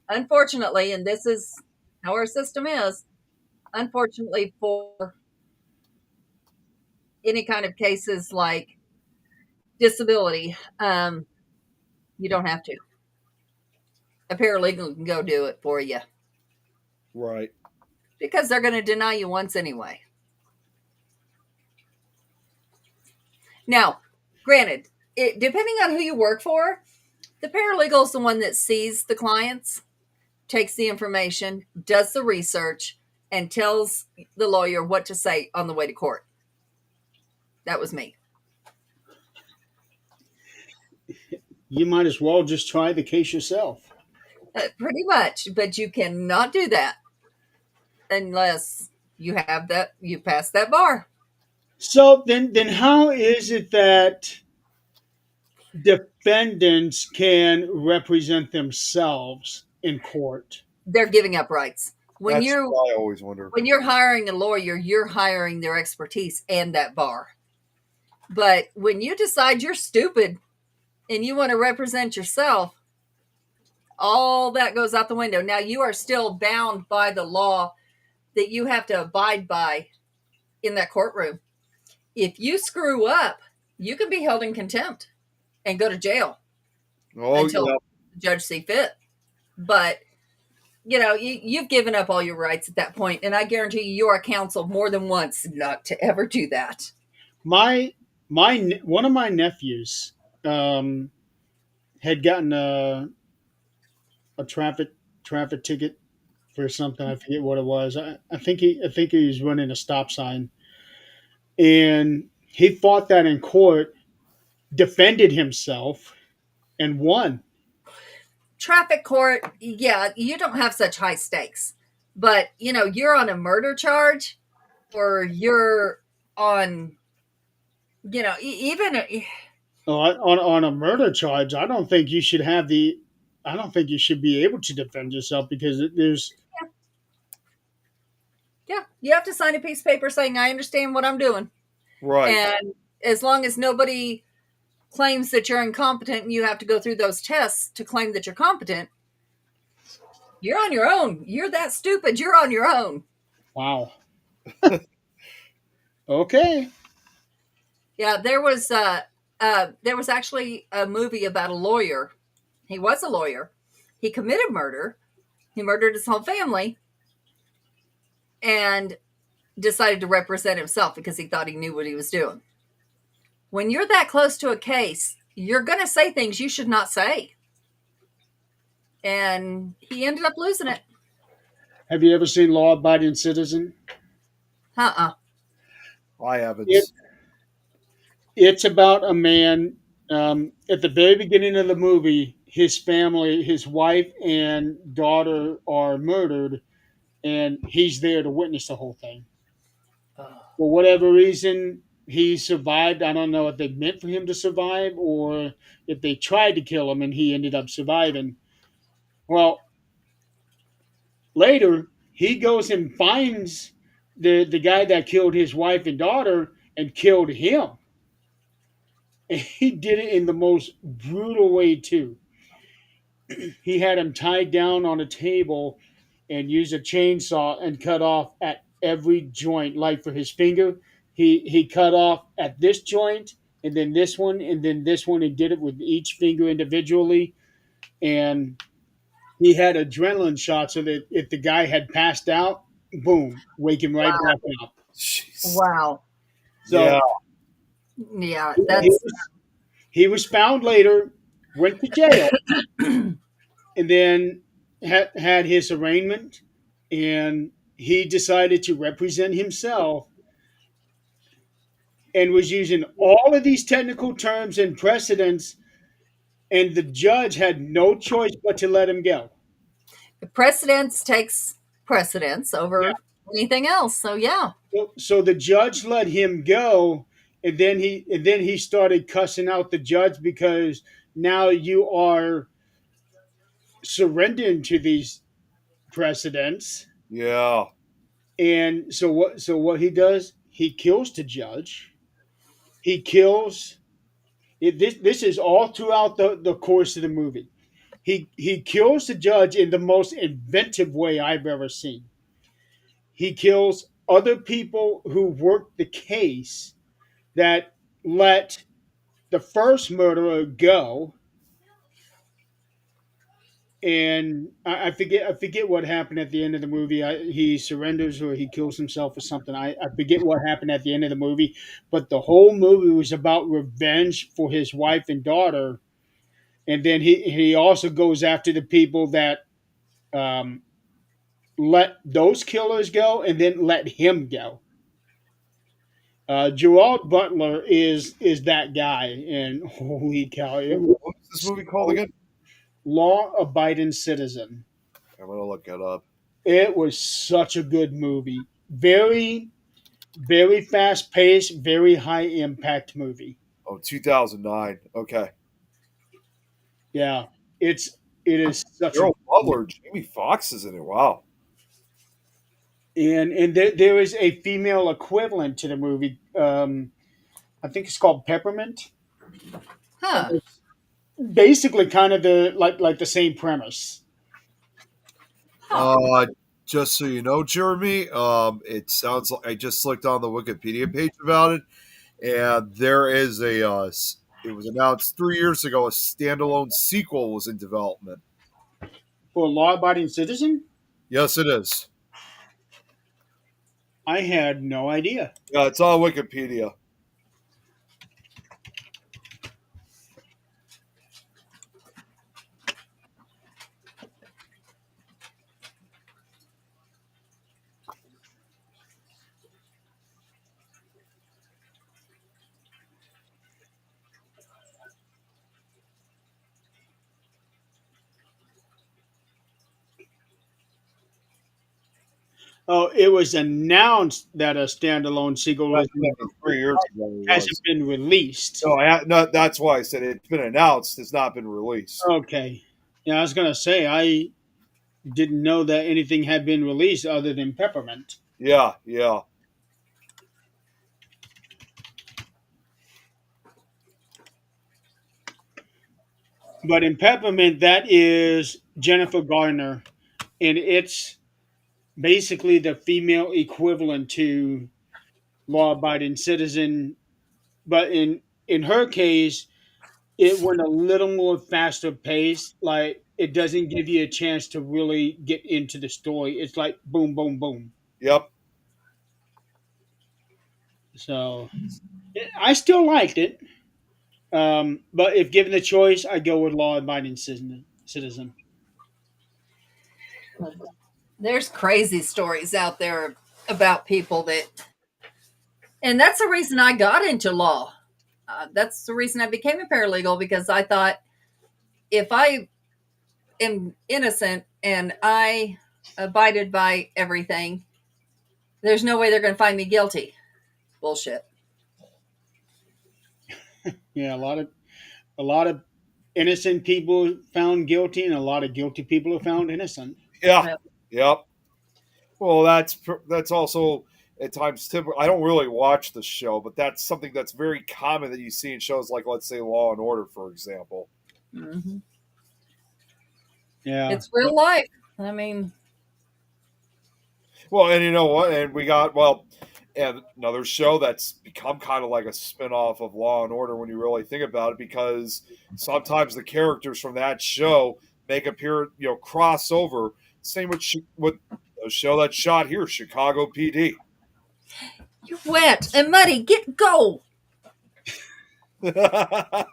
Speaker 1: unfortunately, and this is how our system is, unfortunately, for any kind of cases like disability, you don't have to. A paralegal can go do it for you
Speaker 2: Right.
Speaker 1: because they're going to deny you once anyway. Now, granted, depending on who you work for, the paralegal is the one that sees the clients, takes the information, does the research, and tells the lawyer what to say on the way to court. That was me.
Speaker 3: You might as well just try the case yourself.
Speaker 1: Pretty much, but you cannot do that unless you have that, you pass that bar.
Speaker 3: So then how is it that defendants can represent themselves in court?
Speaker 1: They're giving up rights. When
Speaker 2: That's what I always wonder.
Speaker 1: When you're hiring a lawyer, you're hiring their expertise and that bar. But when you decide you're stupid and you want to represent yourself, all that goes out the window. Now, you are still bound by the law that you have to abide by in that courtroom. If you screw up, you can be held in contempt and go to jail until the judge see fit. But, you've given up all your rights at that point, and I guarantee you are counseled more than once not to ever do that.
Speaker 3: One of my nephews had gotten a traffic ticket for something. I forget what it was. I think he was running a stop sign, and he fought that in court, defended himself, and won.
Speaker 1: Traffic court, yeah, you don't have such high stakes, but you're on a murder charge, or you're on, even
Speaker 3: on a murder charge. I don't think you should be able to defend yourself, because there's.
Speaker 1: Yeah, you have to sign a piece of paper saying, I understand what I'm doing.
Speaker 2: Right.
Speaker 1: And as long as nobody claims that you're incompetent and you have to go through those tests to claim that you're competent, you're on your own. You're that stupid. You're on your own.
Speaker 3: Wow. Okay.
Speaker 1: Yeah, there was actually a movie about a lawyer. He was a lawyer. He committed murder. He murdered his whole family and decided to represent himself because he thought he knew what he was doing. When you're that close to a case you're going to say things you should not say. And he ended up losing it.
Speaker 3: Have you ever seen Law Abiding Citizen?
Speaker 1: Uh-uh.
Speaker 2: I haven't.
Speaker 3: It, it's about a man. At the very beginning of the movie, his family, his wife and daughter are murdered, and he's there to witness the whole thing. For whatever reason, he survived. I don't know if they meant for him to survive or if they tried to kill him and he ended up surviving. Well, later, he goes and finds the guy that killed his wife and daughter and killed him. And he did it in the most brutal way, too. He had him tied down on a table and used a chainsaw and cut off at every joint. Like for his finger, he cut off at this joint and then this one and then this one and did it with each finger individually. And he had adrenaline shots so that if the guy had passed out, boom, wake him right back up.
Speaker 2: Jeez.
Speaker 1: Wow.
Speaker 3: So
Speaker 2: Yeah.
Speaker 1: Yeah,
Speaker 3: he
Speaker 1: that's
Speaker 3: was, he was found later, went to jail, and then had his arraignment, and he decided to represent himself and was using all of these technical terms and precedents, and the judge had no choice but to let him go.
Speaker 1: precedence takes precedence
Speaker 3: Yeah.
Speaker 1: over anything else. So yeah.
Speaker 3: So the judge let him go, and then he started cussing out the judge because now you are surrendering to these precedents.
Speaker 2: Yeah.
Speaker 3: And so what he does, he kills the judge. He kills this is all throughout the course of the movie. He kills the judge in the most inventive way I've ever seen. He kills other people who worked the case that let the first murderer go, and I forget what happened at the end of the movie. He surrenders or he kills himself or something. I forget what happened at the end of the movie, but the whole movie was about revenge for his wife and daughter, and then he also goes after the people that um, let those killers go and then let him go. Gerald Butler is that guy, and holy cow!
Speaker 2: What was this movie called again?
Speaker 3: Law Abiding Citizen.
Speaker 2: I'm gonna look it up.
Speaker 3: It was such a good movie. Very, very fast paced, very high impact movie.
Speaker 2: Oh, 2009. Okay.
Speaker 3: Yeah, it is such a
Speaker 2: Gerald Butler, Jamie Foxx is in it. Wow.
Speaker 3: and there is a female equivalent to the movie. I think it's called Peppermint.
Speaker 1: Huh.
Speaker 3: It's basically kind of like the same premise.
Speaker 1: Huh.
Speaker 2: Just so you know, Jeremy, it sounds like I just looked on the Wikipedia page about it, and there is it was announced 3 years ago a standalone sequel was in development.
Speaker 3: For Law Abiding Citizen,
Speaker 2: Yes, it is.
Speaker 3: I had no idea.
Speaker 2: Yeah, it's on Wikipedia.
Speaker 3: Oh, it was announced that a standalone sequel was
Speaker 2: 3 years ago. It
Speaker 3: hasn't
Speaker 2: was.
Speaker 3: been released.
Speaker 2: No, that's why I said it's been announced. It's not been released.
Speaker 3: Okay. Yeah, I was gonna say I didn't know that anything had been released other than Peppermint.
Speaker 2: Yeah, yeah.
Speaker 3: But in Peppermint, that is Jennifer Garner, and it's basically the female equivalent to law-abiding citizen. But in her case, it went a little more faster paced. Like it doesn't give you a chance to really get into the story. It's like boom, boom, boom.
Speaker 2: Yep.
Speaker 3: So I still liked it. But if given the choice, I go with law-abiding citizen.
Speaker 1: There's crazy stories out there about people that, and that's the reason I got into law. That's the reason I became a paralegal, because I thought, if I am innocent and I abided by everything, there's no way they're going to find me guilty. Bullshit.
Speaker 3: Yeah, a lot of innocent people found guilty, and a lot of guilty people are found innocent.
Speaker 2: Yeah.
Speaker 1: Yep.
Speaker 2: Yep. Well, that's also at times typical. I don't really watch the show, but that's something that's very common that you see in shows like, let's say, Law and Order, for example.
Speaker 1: Mm-hmm.
Speaker 3: Yeah,
Speaker 1: It's real life. I mean,
Speaker 2: Well, and you know what? And we got, and another show that's become kind of like a spin-off of Law and Order when you really think about it, because sometimes the characters from that show make appear, crossover. Same with a show that's shot here, Chicago PD.
Speaker 1: you're wet and muddy. Go. Fuck.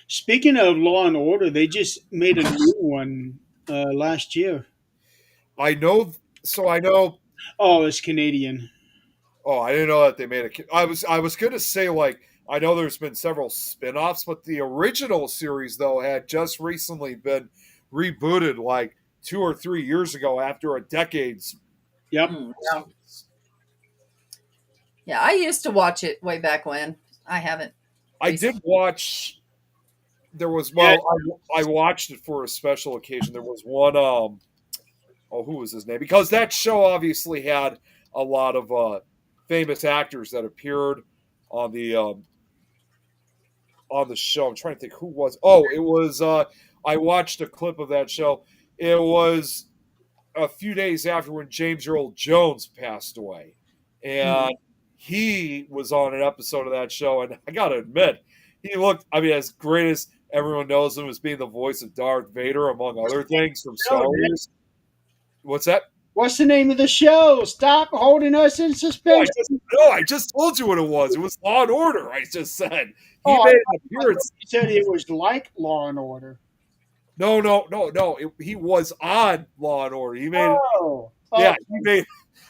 Speaker 3: Speaking of Law and Order, they just made a new one last year.
Speaker 2: I know. So I know.
Speaker 3: Oh, it's Canadian.
Speaker 2: Oh, I didn't know that they made a. I was gonna say, like, I know there's been several spin-offs, but the original series though had just recently been rebooted, like 2 or 3 years ago, after a decade's.
Speaker 3: Yep.
Speaker 1: Yeah. Yeah, I used to watch it way back when. I haven't.
Speaker 2: I did watch. There was I watched it for a special occasion. There was one. Who was his name? Because that show obviously had a lot of famous actors that appeared on the show. I'm trying to think who was. Oh, it was. I watched a clip of that show. It was a few days after when James Earl Jones passed away, and he was on an episode of that show. And I got to admit, he looked. I mean, as great as everyone knows him as being the voice of Darth Vader, among other things from Star Wars. What's that?
Speaker 3: What's the name of the show? Stop holding us in suspense.
Speaker 2: I just told you what it was. It was Law and Order. I just said he
Speaker 3: Oh,
Speaker 2: made an appearance.
Speaker 3: You said it was like Law and Order.
Speaker 2: No. He was on Law and Order. He made.
Speaker 3: Oh,
Speaker 2: Yeah,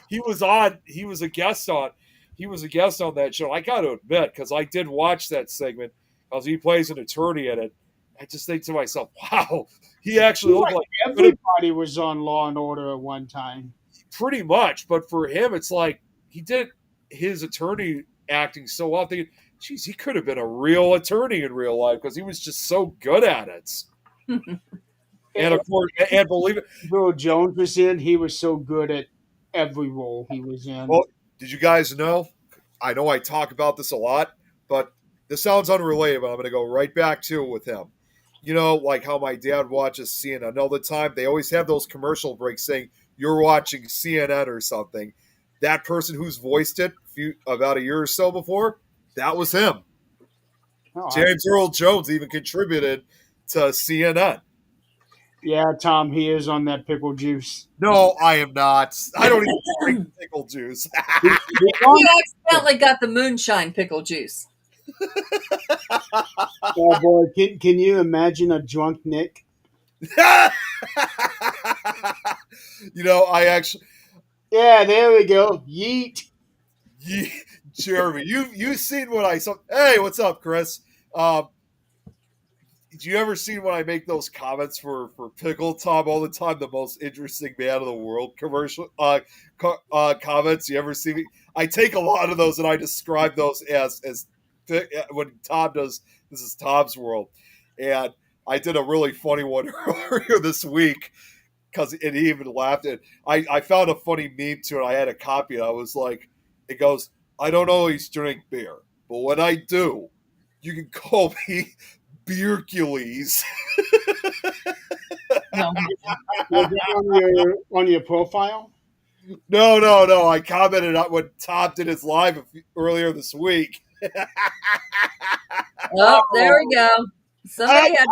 Speaker 2: he was on. He was a guest on. He was a guest on that show. I got to admit, because I did watch that segment, because he plays an attorney in it. I just think to myself, wow, he actually looked like
Speaker 3: everybody was on Law and Order at one time.
Speaker 2: Pretty much, but for him, it's like he did his attorney acting so well. Thinking, geez, he could have been a real attorney in real life because he was just so good at it. And of course, and believe it,
Speaker 3: Bill Jones was in. He was so good at every role he was in.
Speaker 2: Well, did you guys know? I know I talk about this a lot, but this sounds unrelated, but I'm going to go right back to it with him. You know, like how my dad watches CNN all the time. They always have those commercial breaks saying, you're watching CNN or something. That person who's voiced it about a year or so before, that was him. Oh, James Earl Jones even contributed to CNN.
Speaker 3: Yeah, Tom, he is on that pickle juice.
Speaker 2: No, I am not. I don't even drink pickle juice.
Speaker 1: He accidentally got the moonshine pickle juice.
Speaker 3: Oh boy, can you imagine a drunk Nick?
Speaker 2: You know, I actually.
Speaker 3: Yeah, there we go. Yeet.
Speaker 2: Jeremy, you've seen what I saw. Hey, what's up, Chris? Do you ever see when I make those comments for Pickle Tom all the time? The most interesting man in the world commercial comments. You ever see me? I take a lot of those and I describe those as when Tom does. This is Tom's world, and I did a really funny one earlier this week because he even laughed at. I found a funny meme to it. I had a copy. And I was like, it goes, I don't always drink beer, but when I do, you can call me Beercules.
Speaker 3: on your profile?
Speaker 2: No. I commented on when Tom did his live earlier this week.
Speaker 1: Oh, there we go. Somebody had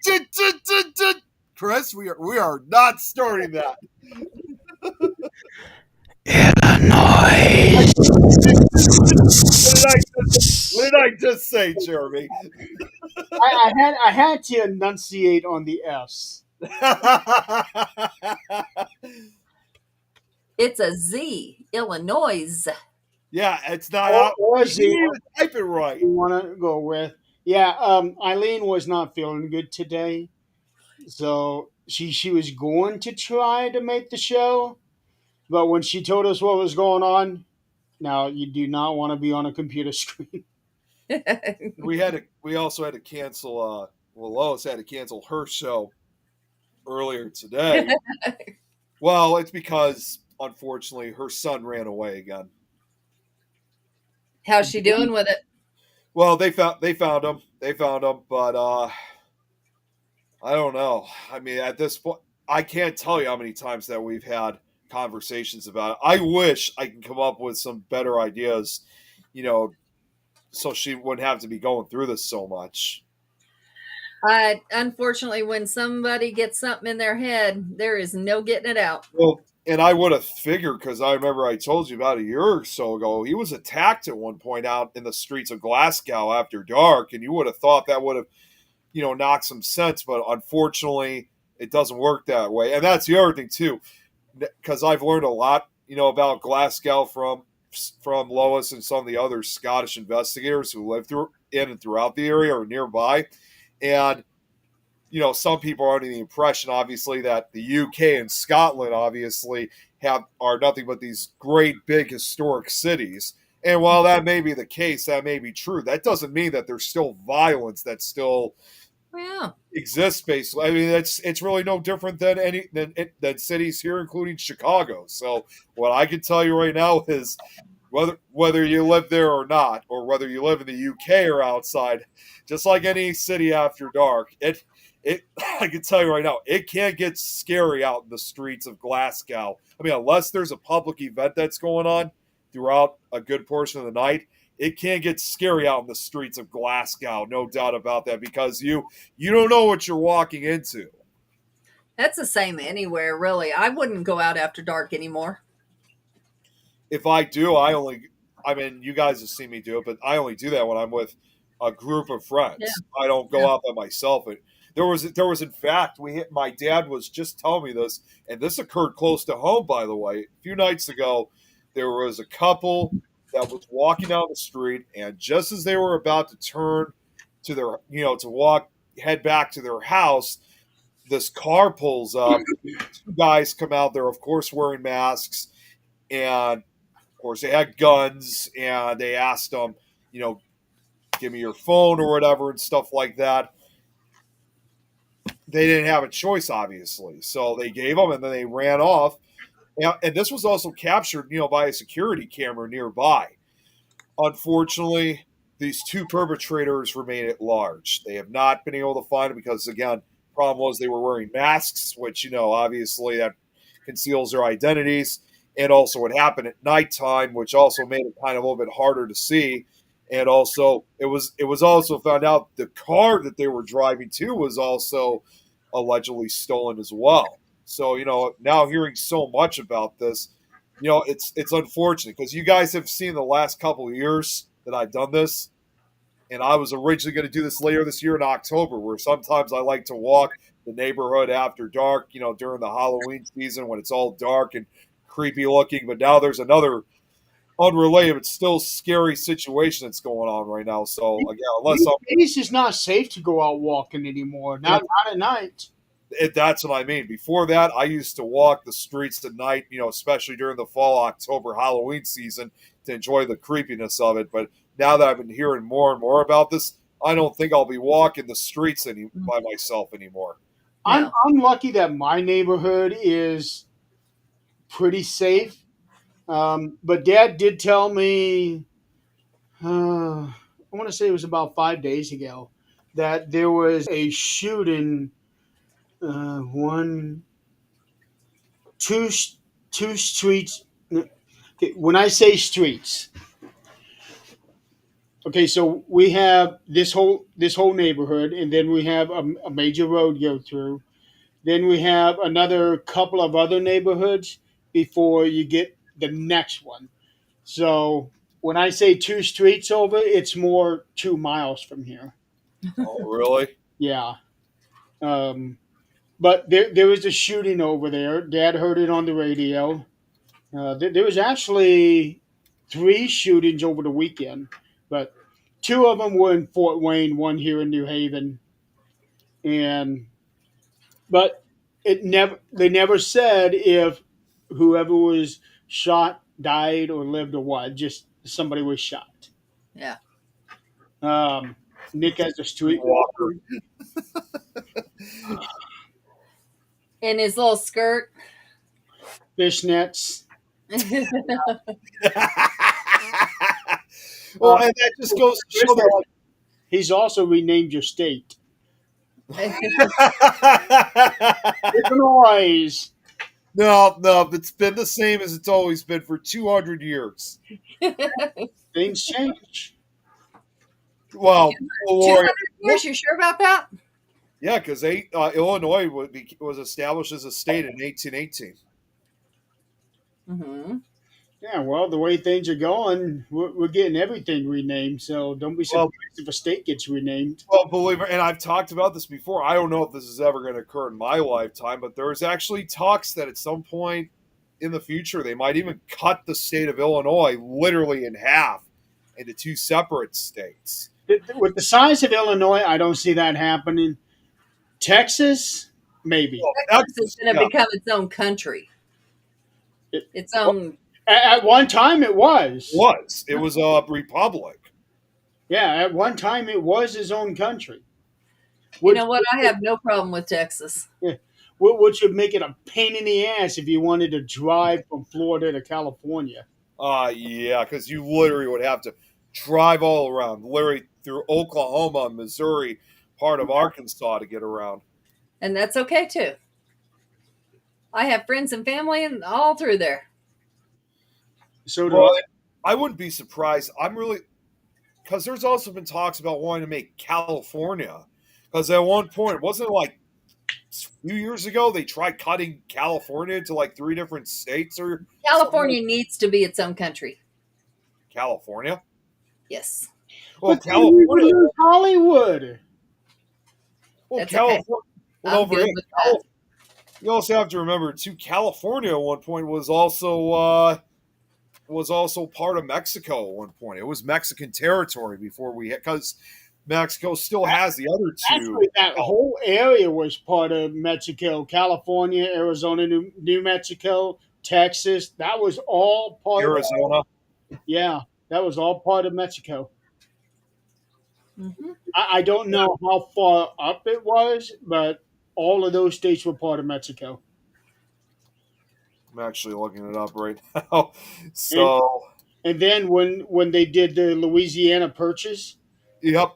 Speaker 1: to say
Speaker 2: Chris, we are not starting that.
Speaker 5: Illinois.
Speaker 2: What did I just say, Jeremy?
Speaker 3: I had to enunciate on the F's.
Speaker 1: It's a Z, Illinois.
Speaker 2: Yeah, it's not out.
Speaker 3: Or
Speaker 2: You
Speaker 3: Z.
Speaker 2: didn't even type it right.
Speaker 3: You want to go with? Yeah. Eileen was not feeling good today, so she was going to try to make the show, but when she told us what was going on, now you do not want to be on a computer screen.
Speaker 2: We also had to cancel. Well, Lois had to cancel her show earlier today. Well, it's because unfortunately her son ran away again.
Speaker 1: How's she doing with it?
Speaker 2: Well, they found him. They found him, but I don't know. I mean, at this point, I can't tell you how many times that we've had conversations about it. I wish I can come up with some better ideas, you know, so she wouldn't have to be going through this so much.
Speaker 1: Unfortunately, when somebody gets something in their head, there is no getting it out.
Speaker 2: Well, and I would have figured because I remember I told you about a year or so ago, he was attacked at one point out in the streets of Glasgow after dark, and you would have thought that would have, knocked some sense, but unfortunately, it doesn't work that way. And that's the other thing too, because I've learned a lot, about Glasgow from Lois and some of the other Scottish investigators who live in and throughout the area or nearby, and some people are under the impression, obviously, that the UK and Scotland obviously are nothing but these great big historic cities. And while that may be the case, that may be true. That doesn't mean that there's still violence that still exists. Basically, I mean, it's really no different than cities here, including Chicago. So what I can tell you right now is whether you live there or not, or whether you live in the UK or outside, just like any city after dark, it I can tell you right now, it can't get scary out in the streets of Glasgow. I mean, unless there's a public event that's going on throughout a good portion of the night, it can't get scary out in the streets of Glasgow, no doubt about that, because you don't know what you're walking into.
Speaker 1: That's the same anywhere, really. I wouldn't go out after dark anymore.
Speaker 2: If I do, you guys have seen me do it, but I only do that when I'm with a group of friends. Yeah. I don't go out by myself. There was in fact, my dad was just telling me this, and this occurred close to home, by the way. A few nights ago, there was a couple that was walking down the street, and just as they were about to turn to their, head back to their house, this car pulls up. Two guys come out there, of course, wearing masks, and of course they had guns, and they asked them, give me your phone or whatever and stuff like that. They didn't have a choice, obviously. So they gave them, and then they ran off. And this was also captured, by a security camera nearby. Unfortunately, these two perpetrators remain at large. They have not been able to find them because, again, the problem was they were wearing masks, which, obviously that conceals their identities. And also it happened at nighttime, which also made it kind of a little bit harder to see. And also, it was also found out the car that they were driving to was also allegedly stolen as well. So, now hearing so much about this, it's unfortunate because you guys have seen the last couple of years that I've done this. And I was originally going to do this later this year in October, where sometimes I like to walk the neighborhood after dark, during the Halloween season when it's all dark and creepy looking. But now there's another unrelated, but still scary situation that's going on right now. So again,
Speaker 3: it's just not safe to go out walking anymore. Not at night.
Speaker 2: That's what I mean. Before that, I used to walk the streets at night, especially during the fall, October, Halloween season, to enjoy the creepiness of it. But now that I've been hearing more and more about this, I don't think I'll be walking the streets by myself anymore.
Speaker 3: I'm lucky that my neighborhood is pretty safe. But Dad did tell me, I want to say it was about 5 days ago, that there was a shooting. Two streets. When I say streets, okay, so we have this whole neighborhood, and then we have a major road go through. Then we have another couple of other neighborhoods before you get the next one. So When I say 2 streets over, it's more 2 miles from here.
Speaker 2: Oh, really?
Speaker 3: Yeah. Um, but there was a shooting over there. Dad heard it on the radio. There was actually 3 shootings over the weekend, but 2 of them were in Fort Wayne, one here in New Haven, and but they never said if whoever was shot died or lived or what. Just somebody was shot.
Speaker 1: Yeah.
Speaker 3: Um, Nick has a street
Speaker 2: Walker.
Speaker 1: In his little skirt.
Speaker 3: fishnets.
Speaker 2: Well, and that just goes to show that.
Speaker 3: He's also renamed your state. Illinois.
Speaker 2: No, it's been the same as it's always been for 200 years.
Speaker 3: Things change.
Speaker 2: Well,
Speaker 1: 200 years, you sure about that?
Speaker 2: yeah, because Illinois was established as a state in 1818.
Speaker 1: Mm-hmm.
Speaker 3: Yeah, well, the way things are going, we're getting everything renamed. So don't be surprised if a state gets renamed.
Speaker 2: Well, believe it, and I've talked about this before. I don't know if this is ever going to occur in my lifetime, but there's actually talks that at some point in the future they might even cut the state of Illinois literally in half into 2 separate states.
Speaker 3: With the size of Illinois, I don't see that happening. Texas, maybe.
Speaker 2: Well,
Speaker 1: Texas is going to become its own country. Its own.
Speaker 3: At one time, it was.
Speaker 2: It was a republic.
Speaker 3: Yeah, at one time, it was his own country.
Speaker 1: You know what? I have no problem with Texas.
Speaker 3: Yeah. Which would make it a pain in the ass if you wanted to drive from Florida to California.
Speaker 2: Yeah, because you literally would have to drive all around, literally through Oklahoma, Missouri, part of Arkansas to get around.
Speaker 1: And that's okay, too. I have friends and family and all through there.
Speaker 3: So
Speaker 2: I wouldn't be surprised. I'm really, because there's also been talks about wanting to make California. Because at one point, wasn't it like a few years ago they tried cutting California into like 3 different states or
Speaker 1: California needs to be its own country.
Speaker 2: California?
Speaker 1: Yes.
Speaker 2: Well,
Speaker 3: but California, Hollywood.
Speaker 2: Well,
Speaker 1: That's
Speaker 2: California.
Speaker 1: Okay.
Speaker 2: Well,
Speaker 1: I'm good with that.
Speaker 2: You also have to remember too. California at one point was also part of Mexico. At one point, it was Mexican territory before we had, because Mexico still has the other 2.
Speaker 3: Actually, that whole area was part of Mexico. California, Arizona, New Mexico, Texas. That was all part
Speaker 2: Arizona.
Speaker 3: Yeah, that was all part of Mexico.
Speaker 1: Mm-hmm.
Speaker 3: I don't know how far up it was, but all of those states were part of Mexico.
Speaker 2: I'm actually looking it up right now. So,
Speaker 3: and then when they did the Louisiana Purchase,
Speaker 2: yep,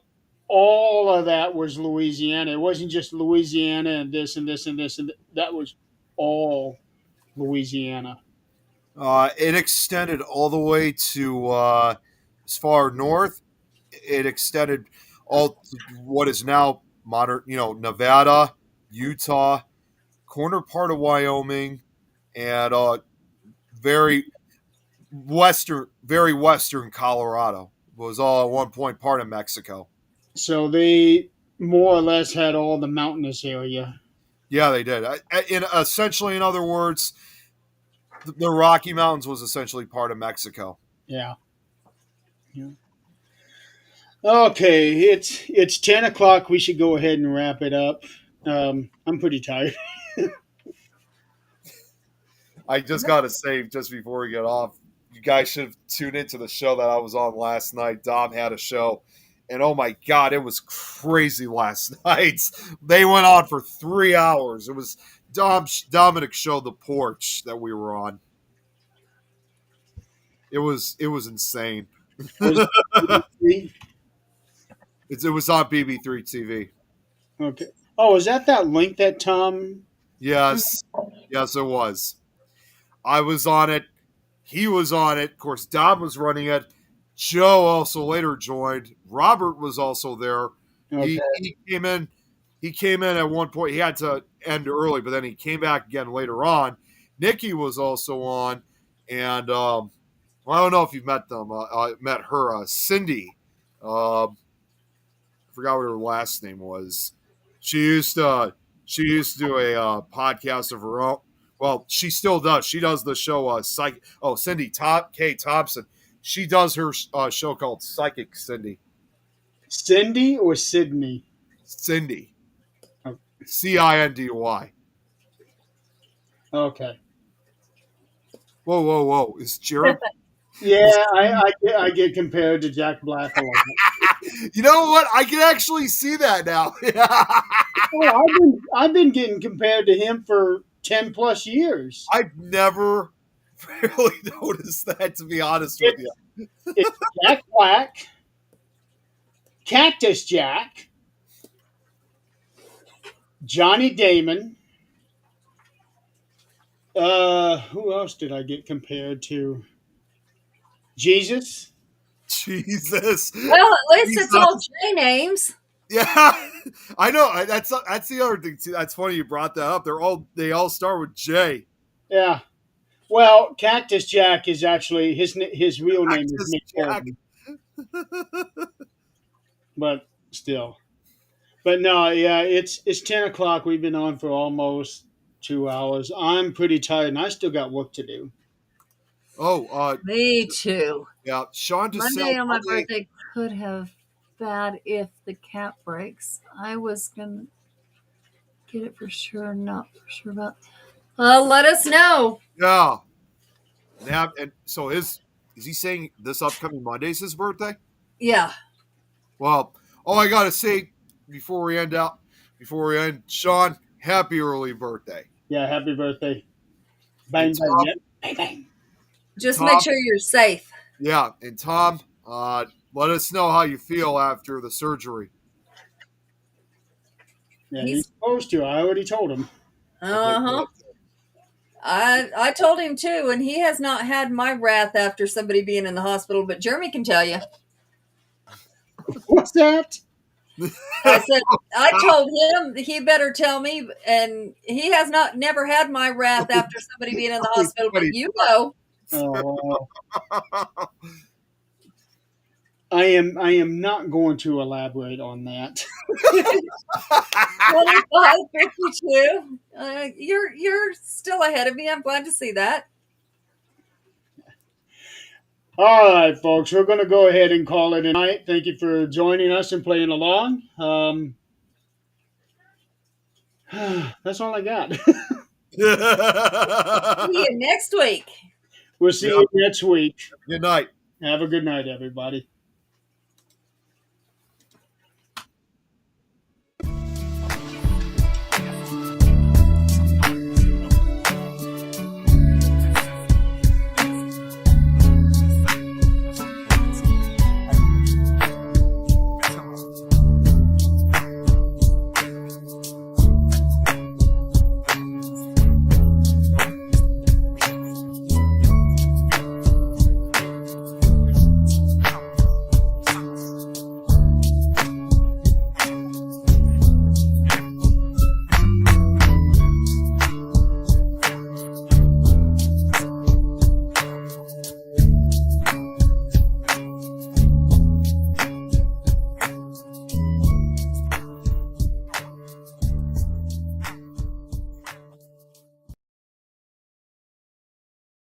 Speaker 3: all of that was Louisiana. It wasn't just Louisiana and this and this and this and that was all Louisiana.
Speaker 2: it extended all the way to as far north. It extended all to what is now modern, Nevada, Utah, corner part of Wyoming, and very western Colorado was all at one point part of Mexico.
Speaker 3: So they more or less had all the mountainous area.
Speaker 2: Yeah, they did. In other words, the Rocky Mountains was essentially part of Mexico.
Speaker 3: Yeah. Okay, it's 10 o'clock. We should go ahead and wrap it up. I'm pretty tired.
Speaker 2: I just got to say, just before we get off, you guys should have tuned into the show that I was on last night. Dom had a show, and oh my God, it was crazy last night. They went on for 3 hours. It was Dominic's show, The Porch, that we were on. It was insane. It was on BB3 TV.
Speaker 3: Okay. Oh, is that link that Tom?
Speaker 2: Yes, it was. I was on it. He was on it. Of course, Dom was running it. Joe also later joined. Robert was also there.
Speaker 3: Okay.
Speaker 2: He came in. He came in at one point. He had to end early, but then he came back again later on. Nikki was also on, and Well, I don't know if you've met them. I met her, Cindy. I forgot what her last name was. She used to do a podcast of her own. Well, she still does. She does the show Cindy K. Thompson. She does her show called Psychic Cindy.
Speaker 3: Cindy or Sydney?
Speaker 2: Cindy.
Speaker 3: Oh.
Speaker 2: Cindy.
Speaker 3: Okay.
Speaker 2: Whoa. Is Jared?
Speaker 3: Yeah, I get compared to Jack Black a lot.
Speaker 2: You know what? I can actually see that now.
Speaker 3: Oh, I've been getting compared to him for 10 plus years.
Speaker 2: I've never really noticed that, to be honest with you.
Speaker 3: It's Jack Black, Cactus Jack, Johnny Damon. Who else did I get compared to? Jesus.
Speaker 2: Jesus.
Speaker 1: Well, at least it's all J names.
Speaker 2: Yeah, I know. That's the other thing too. That's funny you brought that up. They all start with J.
Speaker 3: Yeah. Well, Cactus Jack is actually his real name is Nick Colton. But still. But no, yeah, it's 10 o'clock. We've been on for almost 2 hours. I'm pretty tired, and I still got work to do.
Speaker 2: Oh,
Speaker 1: Me too.
Speaker 2: yeah. Sean
Speaker 1: Monday on my birthday could have bad if the cat breaks. I was gonna get it for sure, not for sure about. Well, let us know.
Speaker 2: Yeah. And so is he saying this upcoming Monday's his birthday?
Speaker 1: Yeah.
Speaker 2: Well, all I gotta say before we end, Sean, happy early birthday.
Speaker 3: Yeah, happy birthday. Bang, bang, yeah. Bang, bang.
Speaker 1: Just
Speaker 2: Tom,
Speaker 1: make sure you're safe.
Speaker 2: Yeah, and Tom, let us know how you feel after the surgery.
Speaker 3: Yeah, he's supposed to. I already told him.
Speaker 1: Uh-huh. I told him too, and he has not had my wrath after somebody being in the hospital, but Jeremy can tell you.
Speaker 3: What's that?
Speaker 1: I said, I told him he better tell me, and he has never had my wrath after somebody being in the hospital, but you know.
Speaker 3: Oh, I am not going to elaborate on that.
Speaker 1: 25, 52. You're still ahead of me. I'm glad to see that.
Speaker 3: All right, folks, we're going to go ahead and call it a night. Thank you for joining us and playing along. That's all I got.
Speaker 1: See you next week.
Speaker 3: We'll see you next week.
Speaker 2: Good night.
Speaker 3: Have a good night, everybody.